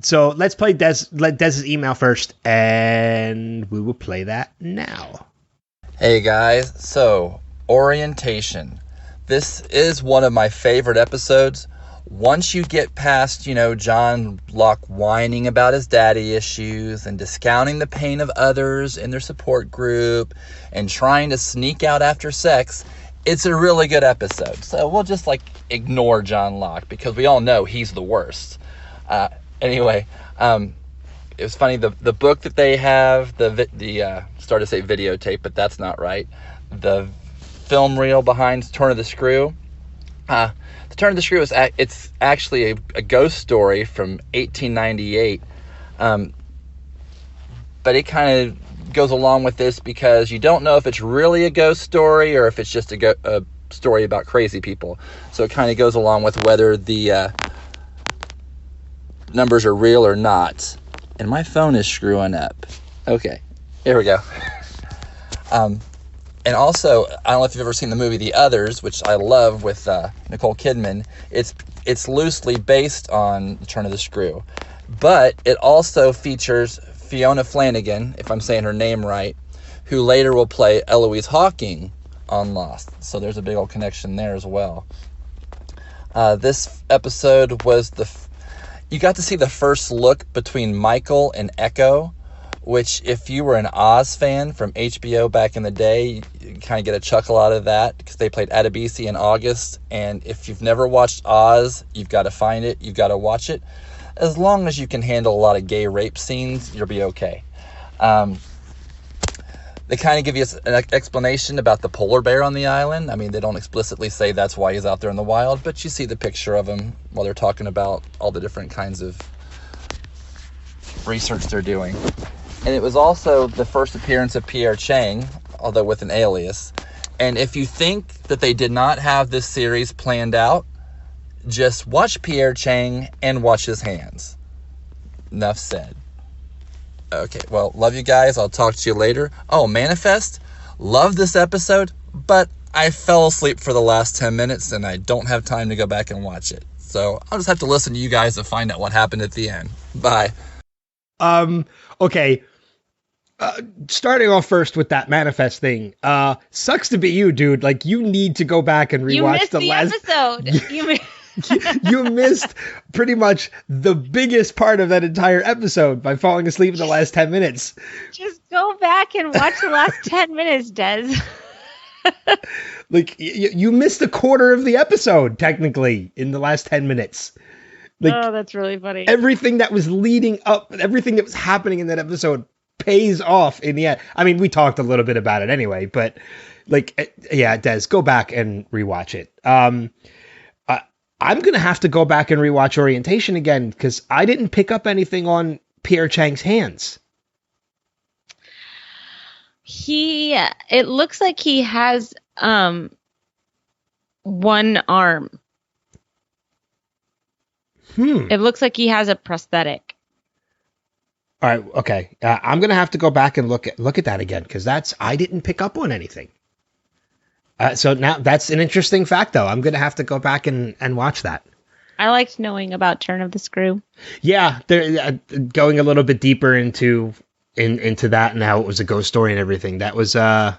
Speaker 2: So let's play Dez's email first, and we will play that now.
Speaker 1: Hey guys, so orientation. This is one of my favorite episodes. Once you get past, John Locke whining about his daddy issues and discounting the pain of others in their support group and trying to sneak out after sex, it's a really good episode. So we'll just ignore John Locke because we all know he's the worst. Anyway, it was funny, the book that they have, started to say videotape, but that's not right. The film reel behind Turn of the Screw. The Turn of the Screw it's actually a ghost story from 1898. But it kind of goes along with this because you don't know if it's really a ghost story or if it's just a story about crazy people. So it kind of goes along with whether the numbers are real or not. And my phone is screwing up. Okay, here we go. And also, I don't know if you've ever seen the movie The Others, which I love, with Nicole Kidman. It's loosely based on Turn of the Screw. But it also features Fiona Flanagan, if I'm saying her name right, who later will play Eloise Hawking on Lost. So there's a big old connection there as well. This episode was you got to see the first look between Michael and Echo, which if you were an Oz fan from HBO back in the day, you kind of get a chuckle out of that because they played Adebisi in August. And if you've never watched Oz, you've got to find it. You've got to watch it. As long as you can handle a lot of gay rape scenes, you'll be okay. They kind of give you an explanation about the polar bear on the island. I mean, they don't explicitly say that's why he's out there in the wild, but you see the picture of him while they're talking about all the different kinds of research they're doing. And it was also the first appearance of Pierre Chang, although with an alias. And if you think that they did not have this series planned out, just watch Pierre Chang and watch his hands. Enough said. Okay, well, love you guys. I'll talk to you later. Oh, Manifest. Love this episode, but I fell asleep for the last 10 minutes and I don't have time to go back and watch it. So I'll just have to listen to you guys to find out what happened at the end. Bye.
Speaker 2: Okay. Starting off first with that Manifest thing. Sucks to be you, dude. You need to go back and rewatch the last
Speaker 5: episode.
Speaker 2: You missed pretty much the biggest part of that entire episode by falling asleep in the last 10 minutes.
Speaker 5: Just go back and watch the last 10 minutes, Des.
Speaker 2: You missed a quarter of the episode, technically, in the last 10 minutes.
Speaker 5: Oh, that's really funny.
Speaker 2: Everything that was leading up, everything that was happening in that episode pays off in the end. I mean, we talked a little bit about it anyway, but yeah, Des, go back and rewatch it. I'm going to have to go back and rewatch Orientation again because I didn't pick up anything on Pierre Chang's hands.
Speaker 5: It looks like he has one arm. It looks like he has a prosthetic.
Speaker 2: All right, okay. I'm gonna have to go back and look at that again because I didn't pick up on anything. So now that's an interesting fact, though. I'm gonna have to go back and watch that.
Speaker 5: I liked knowing about Turn of the Screw.
Speaker 2: Yeah, they're going a little bit deeper into that and how it was a ghost story and everything. That was an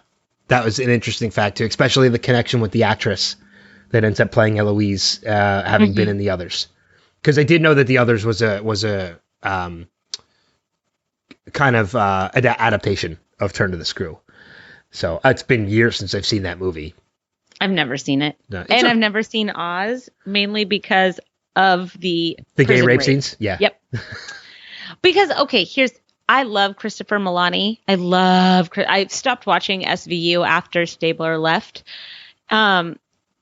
Speaker 2: interesting fact too, especially the connection with the actress that ends up playing Eloise, having been in the others. Because I did know that the others was a kind of adaptation of Turn of the Screw. So it's been years since I've seen that movie.
Speaker 5: I've never seen it.
Speaker 2: No,
Speaker 5: I've never seen Oz, mainly because of the
Speaker 2: gay rape scenes? Yeah.
Speaker 5: Yep. Because, okay, I love Christopher Milani. I stopped watching SVU after Stabler left.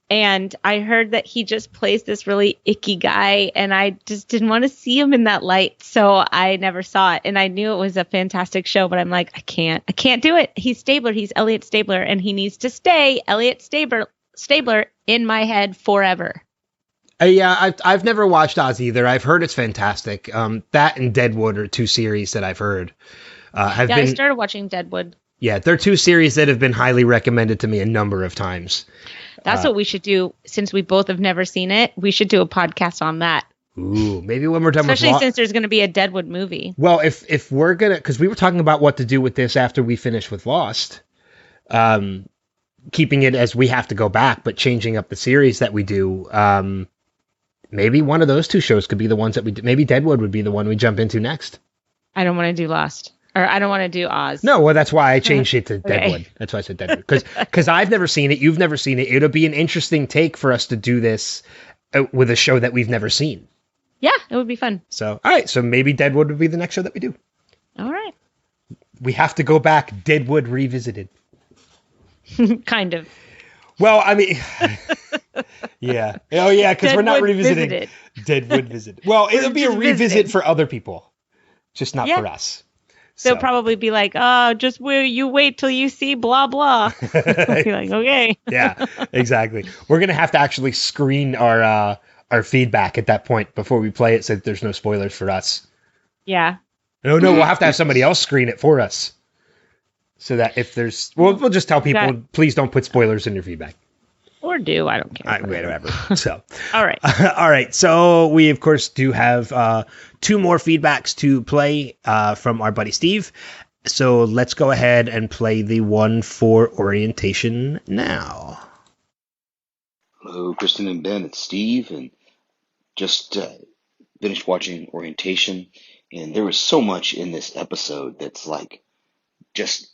Speaker 5: And I heard that he just plays this really icky guy, and I just didn't want to see him in that light, so I never saw it. And I knew it was a fantastic show, but I'm like, I can't do it. He's Stabler. He's Elliot Stabler, and he needs to stay Elliot Stabler in my head forever.
Speaker 2: Yeah, I've never watched Oz either. I've heard it's fantastic. That and Deadwood are two series that I've heard. I
Speaker 5: started watching Deadwood.
Speaker 2: Yeah, they're two series that have been highly recommended to me a number of times.
Speaker 5: That's what we should do. Since we both have never seen it, we should do a podcast on that.
Speaker 2: Ooh, maybe when we're done
Speaker 5: Especially
Speaker 2: with
Speaker 5: since there's going to be a Deadwood movie.
Speaker 2: Well, if we're going to, because we were talking about what to do with this after we finish with Lost, keeping it as we have to go back, but changing up the series that we do, maybe one of those two shows could be the ones that we do. Maybe Deadwood would be the one we jump into next.
Speaker 5: I don't want to do Lost. Or I don't want to do Oz.
Speaker 2: No, well, that's why I changed it to Deadwood. That's why I said Deadwood. Because I've never seen it. You've never seen it. It'll be an interesting take for us to do this with a show that we've never seen.
Speaker 5: Yeah, it would be fun.
Speaker 2: So, all right. So maybe Deadwood would be the next show that we do.
Speaker 5: All right.
Speaker 2: We have to go back. Deadwood Revisited.
Speaker 5: Kind of.
Speaker 2: Well, I mean, yeah. Oh, yeah, because we're not revisiting.
Speaker 5: Visited.
Speaker 2: Deadwood Visited. Well, it'll be a revisit for other people, just not for us.
Speaker 5: They'll probably be like, just you wait till you see blah, blah. I'll be like, okay.
Speaker 2: Yeah, exactly. We're going to have to actually screen our feedback at that point before we play it so that there's no spoilers for us.
Speaker 5: Yeah.
Speaker 2: No, we'll have to have somebody else screen it for us. So that if there's... we'll just tell people, please don't put spoilers in your feedback.
Speaker 5: Or do. I don't care.
Speaker 2: Whatever. So,
Speaker 5: all right.
Speaker 2: All right. So we, of course, do have two more feedbacks to play from our buddy Steve. So let's go ahead and play the one for orientation now.
Speaker 6: Hello, Kristin and Ben. It's Steve, and just finished watching orientation. And there was so much in this episode that's like just,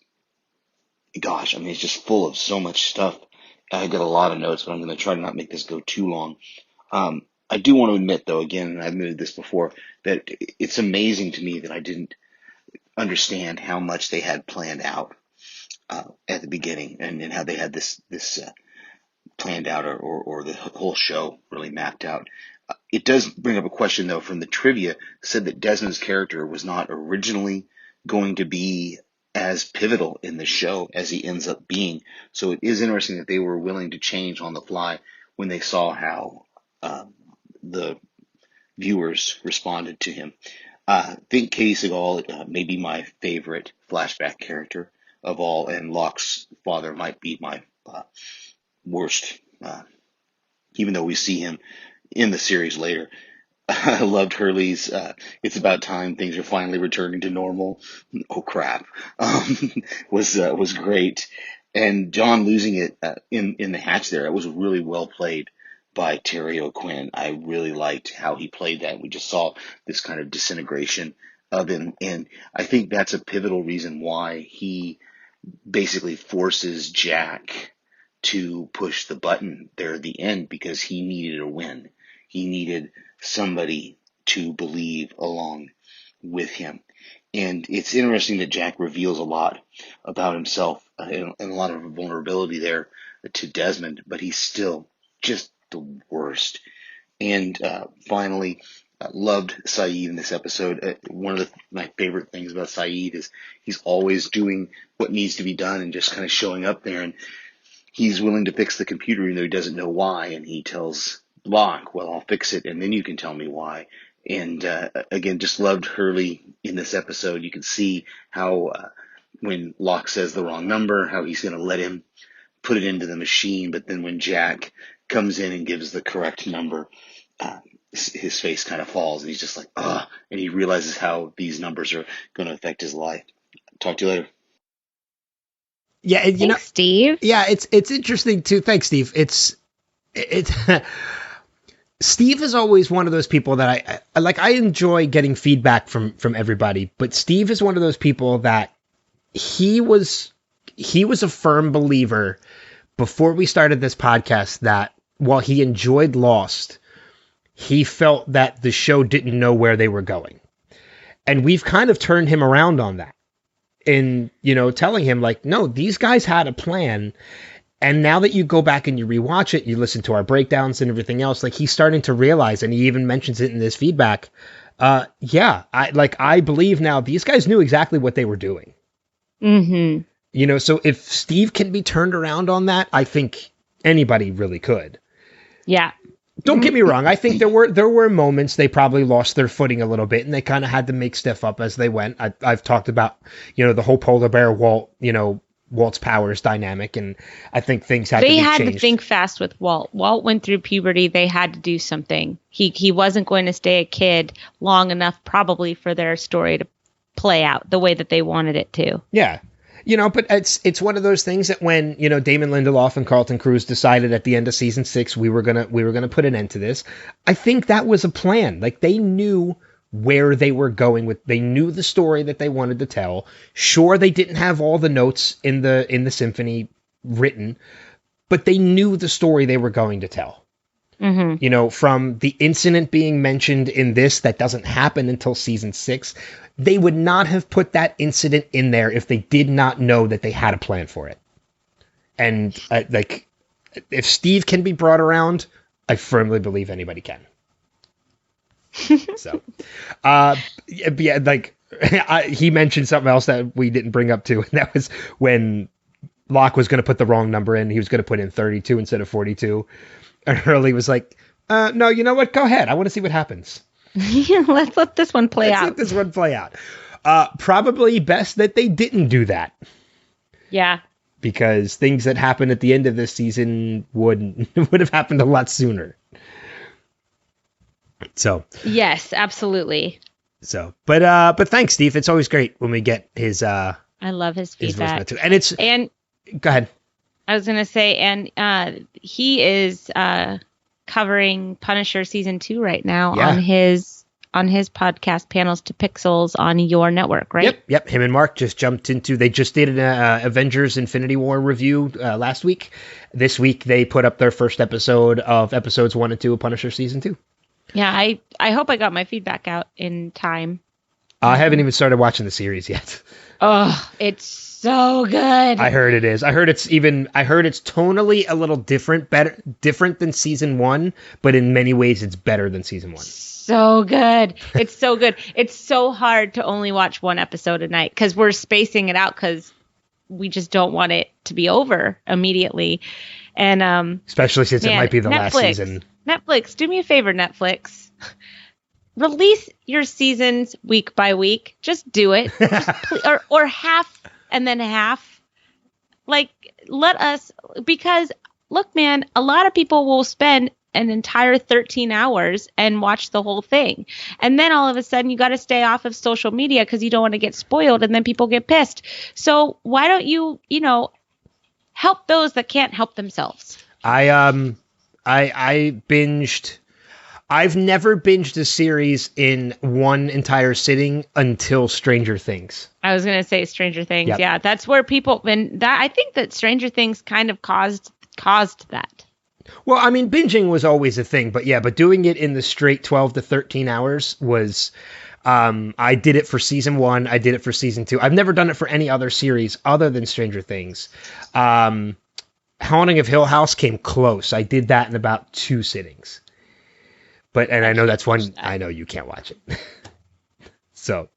Speaker 6: gosh, I mean, it's just full of so much stuff. I got a lot of notes, but I'm going to try to not make this go too long. I do want to admit, though, again, and I've admitted this before, that it's amazing to me that I didn't understand how much they had planned out at the beginning, and how they had this planned out, or the whole show really mapped out. It does bring up a question, though, from the trivia. Said that Desmond's character was not originally going to be as pivotal in the show as he ends up being. So it is interesting that they were willing to change on the fly when they saw how the viewers responded to him. I think Katie Seagal may be my favorite flashback character of all, and Locke's father might be my worst, even though we see him in the series later. I loved Hurley's, it's about time things are finally returning to normal. Oh, crap. Was great. And John losing it in the hatch there, it was really well played by Terry O'Quinn. I really liked how he played that. We just saw this kind of disintegration of him. And I think that's a pivotal reason why he basically forces Jack to push the button there at the end, because he needed a win. He needed somebody to believe along with him. And it's interesting that Jack reveals a lot about himself and a lot of vulnerability there to Desmond, but he's still just the worst. And finally, loved Saeed in this episode. One of my favorite things about Saeed is he's always doing what needs to be done and just kind of showing up there. And he's willing to fix the computer even though he doesn't know why, and he tells Locke, well, I'll fix it, and then you can tell me why. And again, just loved Hurley in this episode. You can see how when Locke says the wrong number, how he's going to let him put it into the machine, but then when Jack comes in and gives the correct number, his face kind of falls, and he's just like, ugh, and he realizes how these numbers are going to affect his life. Talk to you later.
Speaker 2: Yeah, and,
Speaker 5: Thanks, Steve.
Speaker 2: Yeah, it's interesting too. Thanks, Steve. It's Steve is always one of those people that I like. I enjoy getting feedback from everybody, but Steve is one of those people that he was a firm believer before we started this podcast that while he enjoyed Lost, he felt that the show didn't know where they were going. And we've kind of turned him around on that in, telling him like, no, these guys had a plan. And now that you go back and you rewatch it, you listen to our breakdowns and everything else, like he's starting to realize, and he even mentions it in this feedback. I believe now these guys knew exactly what they were doing.
Speaker 5: Mm-hmm.
Speaker 2: So if Steve can be turned around on that, I think anybody really could.
Speaker 5: Yeah.
Speaker 2: Don't get me wrong. I think there were moments they probably lost their footing a little bit, and they kind of had to make stuff up as they went. I've talked about, the whole polar bear Walt's powers dynamic, and I think things had to be changed. They had
Speaker 5: to think fast with Walt. Walt went through puberty. They had to do something. He wasn't going to stay a kid long enough, probably, for their story to play out the way that they wanted it to.
Speaker 2: Yeah. But it's one of those things that when, Damon Lindelof and Carlton Cuse decided at the end of season 6, we were going to put an end to this. I think that was a plan. Like they knew where they were going they knew the story that they wanted to tell. Sure, they didn't have all the notes in the symphony written, but they knew the story they were going to tell. Mm-hmm. From the incident being mentioned in this that doesn't happen until season 6, they would not have put that incident in there if they did not know that they had a plan for it. And if Steve can be brought around, I firmly believe anybody can. So, he mentioned something else that we didn't bring up too, and that was when Locke was going to put the wrong number in. He was going to put in 32 instead of 42. And Hurley was like, no, you know what? Go ahead. I want to see what happens.
Speaker 5: Let's let this one play out.
Speaker 2: Let this one play out. Probably best that they didn't do that.
Speaker 5: Yeah.
Speaker 2: Because things that happened at the end of this season would have happened a lot sooner. So.
Speaker 5: Yes, absolutely.
Speaker 2: So, but thanks, Steve. It's always great when we get his. I
Speaker 5: love his feedback.
Speaker 2: Too. And go ahead.
Speaker 5: I was gonna say, and he is covering Punisher season 2 right now on his podcast Panels to Pixels on your network, right?
Speaker 2: Yep. Him and Mark just jumped into. They just did an Avengers Infinity War review last week. This week they put up their first episode of episodes 1 and 2 of Punisher season 2.
Speaker 5: Yeah, I hope I got my feedback out in time.
Speaker 2: I haven't even started watching the series yet.
Speaker 5: Oh, it's so good.
Speaker 2: I heard it is. I heard it's tonally a little different than season 1, but in many ways it's better than season 1.
Speaker 5: So good. It's so good. It's so hard to only watch one episode a night because we're spacing it out because we just don't want it to be over immediately. And
Speaker 2: especially since it might be the last season.
Speaker 5: Netflix, do me a favor, Netflix. Release your seasons week by week. Just do it. or half and then half. Like, let us, because look, man, a lot of people will spend an entire 13 hours and watch the whole thing. And then all of a sudden you got to stay off of social media because you don't want to get spoiled and then people get pissed. So why don't you, help those that can't help themselves?
Speaker 2: I binged. I've never binged a series in one entire sitting until Stranger Things.
Speaker 5: I was going to say Stranger Things.
Speaker 2: Yep.
Speaker 5: Yeah, that's where people, and that I think that Stranger Things kind of caused that.
Speaker 2: Well, I mean, binging was always a thing, but doing it in the straight 12 to 13 hours was, I did it for season 1. I did it for season 2. I've never done it for any other series other than Stranger Things. Haunting of Hill House came close. I did that in about 2 sittings. And I know that's one, I know you can't watch it. So,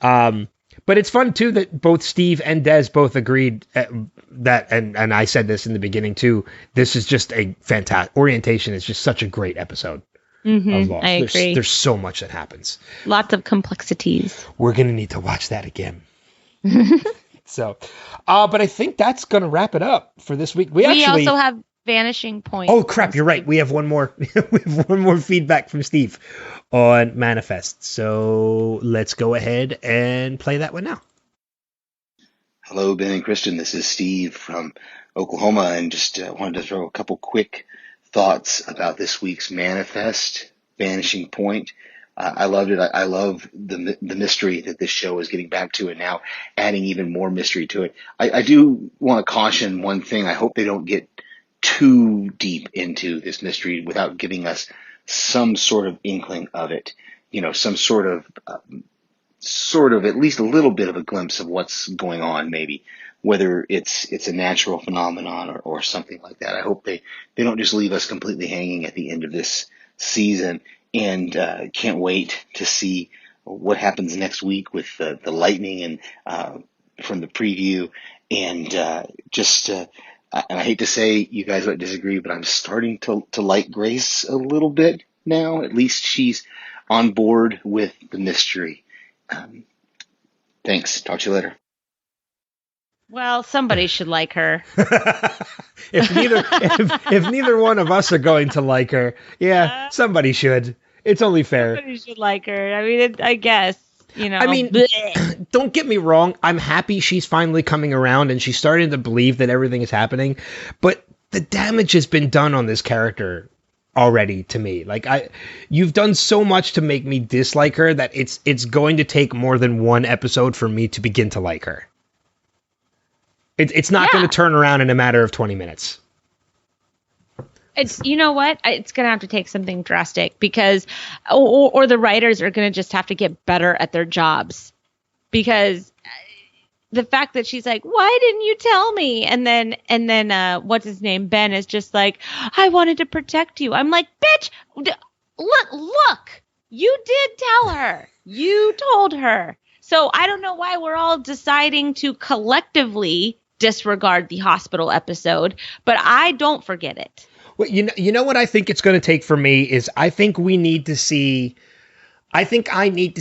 Speaker 2: but But it's fun, too, that both Steve and Des both agreed that, and I said this in the beginning, too, this is just a fantastic, Orientation is just such a great episode of Lost.
Speaker 5: I agree.
Speaker 2: There's so much that happens.
Speaker 5: Lots of complexities.
Speaker 2: We're going to need to watch that again. So, but I think that's going to wrap it up for this week. We
Speaker 5: also have Vanishing Point.
Speaker 2: Oh, crap, you're right. We have one more we have one more feedback from Steve on Manifest. So let's go ahead and play that one now.
Speaker 6: Hello, Ben and Kristin. This is Steve from Oklahoma, and just wanted to throw a couple quick thoughts about this week's Manifest, Vanishing Point. I loved it. I love the mystery that this show is getting back to, and now adding even more mystery to it. I do want to caution one thing. I hope they don't get too deep into this mystery without giving us some sort of inkling of it. You know, some sort of at least a little bit of a glimpse of what's going on, maybe, whether it's a natural phenomenon or something like that. I hope they don't just leave us completely hanging at the end of this season. And can't wait to see what happens next week with the lightning and from the preview. And and I hate to say you guys might disagree, but I'm starting to like Grace a little bit now. At least she's on board with the mystery. Thanks. Talk to you later.
Speaker 5: Well, somebody should like her.
Speaker 2: if neither one of us are going to like her, yeah, somebody should. It's only fair.
Speaker 5: Somebody should like her. I mean, I guess, you know.
Speaker 2: I mean, don't get me wrong. I'm happy she's finally coming around and she's starting to believe that everything is happening. But the damage has been done on this character already to me. Like, you've done so much to make me dislike her that it's going to take more than one episode for me to begin to like her. It's not going to turn around in a matter of 20 minutes.
Speaker 5: It's, you know what? It's going to have to take something drastic because, or the writers are going to just have to get better at their jobs, because the fact that she's like, why didn't you tell me? And then what's his name? Ben is just like, I wanted to protect you. I'm like, bitch, look, you did tell her. You told her. So I don't know why we're all deciding to collectively disregard the hospital episode, but I don't forget it.
Speaker 2: Well, you know what I think it's going to take for me is I think I need to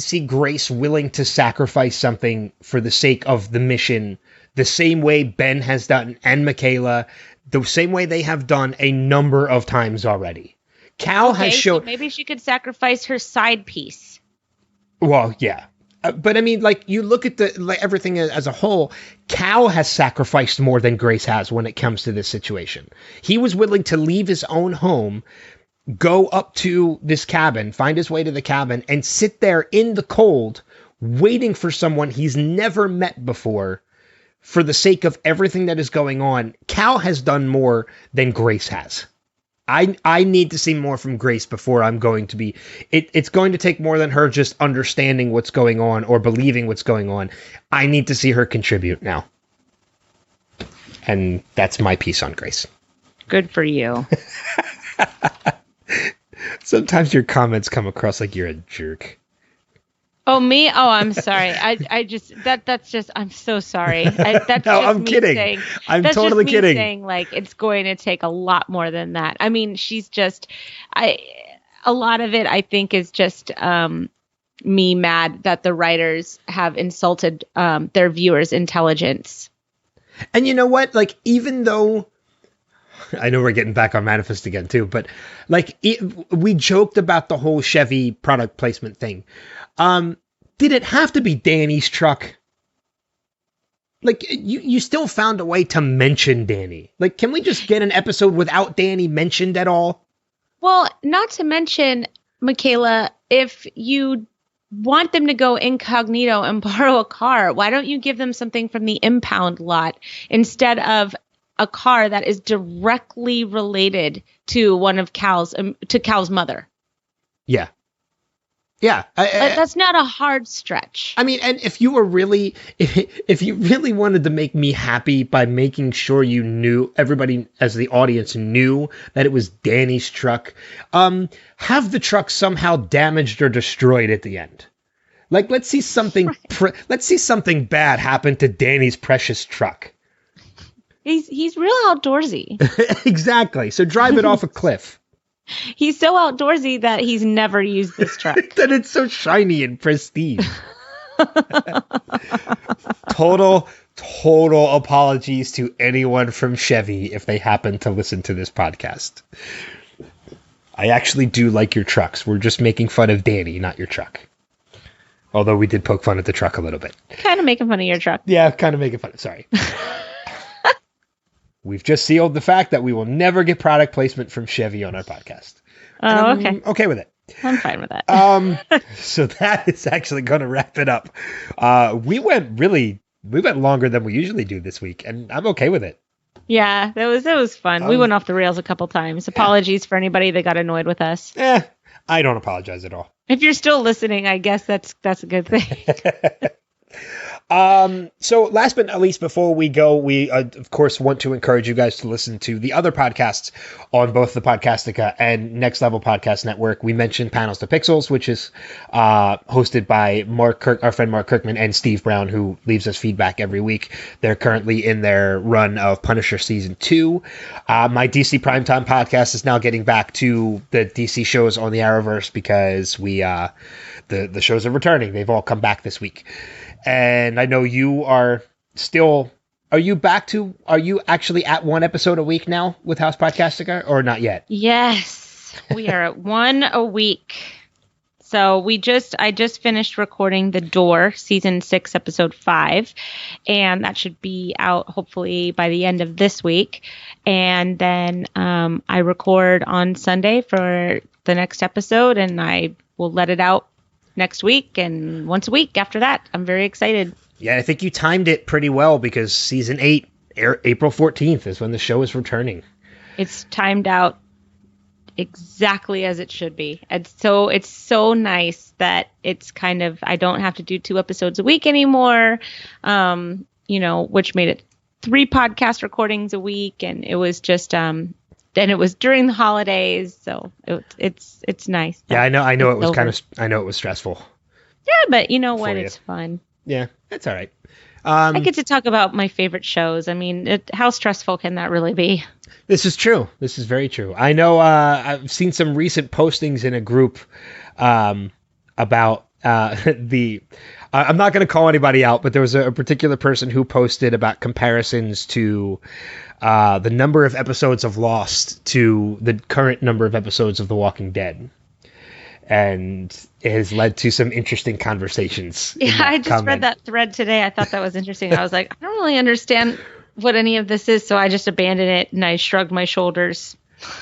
Speaker 2: see Grace willing to sacrifice something for the sake of the mission, the same way Ben has done, and Michaela, the same way they have done a number of times already. Cal has shown...
Speaker 5: So maybe she could sacrifice her side piece.
Speaker 2: Well, yeah. But I mean, like, you look at everything as a whole, Cal has sacrificed more than Grace has when it comes to this situation. He was willing to leave his own home, go up to this cabin, find his way to the cabin, and sit there in the cold, waiting for someone he's never met before, for the sake of everything that is going on. Cal has done more than Grace has. I need to see more from Grace before I'm going to be... It's going to take more than her just understanding what's going on or believing what's going on. I need to see her contribute now. And that's my piece on Grace.
Speaker 5: Good for you.
Speaker 2: Sometimes your comments come across like you're a jerk.
Speaker 5: Oh, me? Oh, I'm sorry. I just, that's just, I'm so sorry. That's
Speaker 2: no,
Speaker 5: just
Speaker 2: I'm
Speaker 5: me
Speaker 2: kidding.
Speaker 5: Saying,
Speaker 2: I'm
Speaker 5: that's
Speaker 2: totally
Speaker 5: just me
Speaker 2: kidding.
Speaker 5: Saying, like, it's going to take a lot more than that. I mean, she's just, a lot of it, I think, is just me mad that the writers have insulted their viewers' intelligence.
Speaker 2: And you know what? Like, even though, I know we're getting back on Manifest again, too, but, like, we joked about the whole Chevy product placement thing. Did it have to be Danny's truck? Like, you still found a way to mention Danny. Like, can we just get an episode without Danny mentioned at all?
Speaker 5: Well, not to mention, Michaela, if you want them to go incognito and borrow a car, why don't you give them something from the impound lot instead of a car that is directly related to one of Cal's mother?
Speaker 2: Yeah. Yeah.
Speaker 5: That's not a hard stretch.
Speaker 2: I mean, and if you really wanted to make me happy by making sure you knew, everybody as the audience knew that it was Danny's truck, have the truck somehow damaged or destroyed at the end. Like, let's see something bad happen to Danny's precious truck.
Speaker 5: He's real outdoorsy.
Speaker 2: Exactly. So drive it off a cliff.
Speaker 5: He's so outdoorsy that he's never used this truck.
Speaker 2: That it's so shiny and pristine. Total apologies to anyone from Chevy if they happen to listen to this podcast. I actually do like your trucks. We're just making fun of Danny, not your truck. Although we did poke fun at the truck a little bit.
Speaker 5: Kind of making fun of your truck.
Speaker 2: Yeah, kind of making fun. Sorry. We've just sealed the fact that we will never get product placement from Chevy on our podcast.
Speaker 5: Oh, okay.
Speaker 2: Okay with it.
Speaker 5: I'm fine with that.
Speaker 2: So that is actually going to wrap it up. We went longer than we usually do this week, and I'm okay with it.
Speaker 5: Yeah, that was fun. We went off the rails a couple times. Apologies for anybody that got annoyed with us.
Speaker 2: I don't apologize at all.
Speaker 5: If you're still listening, I guess that's a good thing.
Speaker 2: So last but not least, before we go, we of course want to encourage you guys to listen to the other podcasts on both the Podcastica and Next Level Podcast Network. We mentioned Panels to Pixels, which is hosted by our friend Mark Kirkman and Steve Brown, who leaves us feedback every week. They're currently in their run of Punisher Season 2. My DC Primetime podcast is now getting back to the DC shows on the Arrowverse because the shows are returning. They've all come back this week. And I know you are still... Are you actually at one episode a week now with House Podcastica, or not yet?
Speaker 5: Yes, we are at one a week. So I just finished recording The Door, Season 6, Episode 5. And that should be out hopefully by the end of this week. And then I record on Sunday for the next episode, and I will let it out next week and once a week after that. I'm very excited.
Speaker 2: Yeah, I think you timed it pretty well because Season 8, April 14th is when the show is returning.
Speaker 5: It's timed out exactly as it should be. And so it's so nice that it's kind of, I don't have to do 2 episodes a week anymore, which made it 3 podcast recordings a week. And it was just, and it was during the holidays, so it's nice.
Speaker 2: Yeah, I know it was stressful.
Speaker 5: Yeah, but you know what? It's fun.
Speaker 2: Yeah, that's all right.
Speaker 5: I get to talk about my favorite shows. I mean, how stressful can that really be?
Speaker 2: This is true. This is very true. I know I've seen some recent postings in a group about I'm not going to call anybody out, but there was a particular person who posted about comparisons to the number of episodes of Lost to the current number of episodes of The Walking Dead. And it has led to some interesting conversations.
Speaker 5: Yeah, I just read that thread today. I thought that was interesting. I was like, I don't really understand what any of this is, so I just abandoned it and I shrugged my shoulders.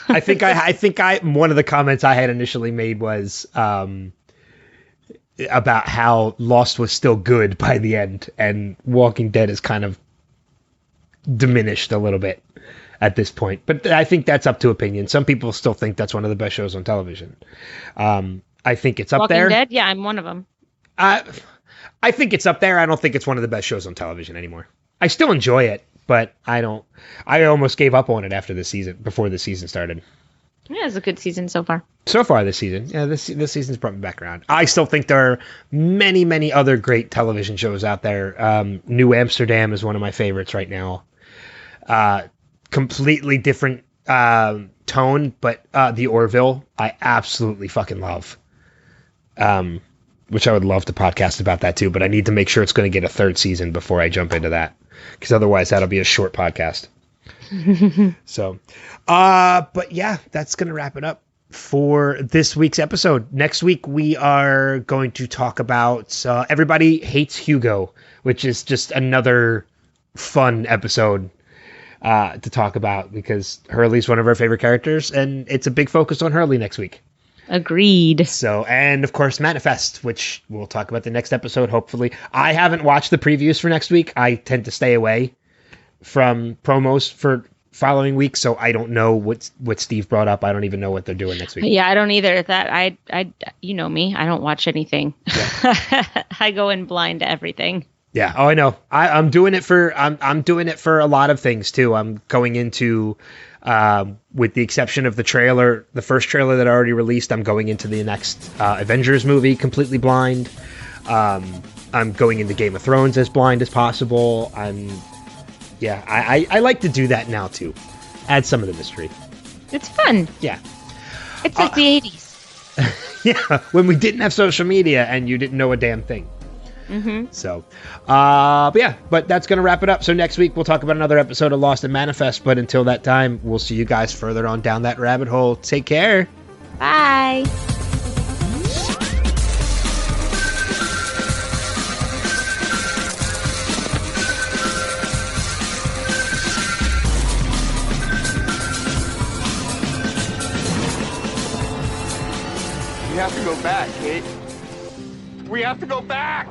Speaker 2: I think one of the comments I had initially made was about how Lost was still good by the end, and Walking Dead is kind of diminished a little bit at this point. But I think that's up to opinion. Some people still think that's one of the best shows on television. I think it's up there.
Speaker 5: Walking Dead? Yeah, I'm one of them.
Speaker 2: I think it's up there. I don't think it's one of the best shows on television anymore. I still enjoy it, but I almost gave up on it before the season started.
Speaker 5: Yeah, it's a good season so far.
Speaker 2: So far this season. Yeah, this season's brought me back around. I still think there are many, many other great television shows out there. New Amsterdam is one of my favorites right now. Completely different tone, but The Orville, I absolutely fucking love. Which I would love to podcast about that too, but I need to make sure it's going to get a 3rd season before I jump into that, because otherwise that'll be a short podcast. So, but yeah, that's going to wrap it up for this week's episode. Next week, we are going to talk about Everybody Hates Hugo, which is just another fun episode to talk about because Hurley's one of our favorite characters, and it's a big focus on Hurley next week.
Speaker 5: Agreed.
Speaker 2: So, and of course, Manifest, which we'll talk about the next episode, hopefully. I haven't watched the previews for next week. I tend to stay away from promos for following week, so I don't know what Steve brought up. I don't even know what they're doing next week.
Speaker 5: Yeah, I don't either. That I you know me, I don't watch anything. Yeah. I go in blind to everything.
Speaker 2: Yeah. Oh, I know. I'm doing it for a lot of things too. I'm going into with the exception of the first trailer that I already released, I'm going into the next Avengers movie completely blind. I'm going into Game of Thrones as blind as possible. I like to do that now too. Add some of the mystery.
Speaker 5: It's fun.
Speaker 2: Yeah.
Speaker 5: It's like the 80s.
Speaker 2: Yeah, when we didn't have social media and you didn't know a damn thing.
Speaker 5: Mm-hmm.
Speaker 2: So, but that's going to wrap it up. So next week we'll talk about another episode of Lost and Manifest. But until that time, we'll see you guys further on down that rabbit hole. Take care.
Speaker 5: Bye.
Speaker 7: We have to go back, Kate. We have to go back!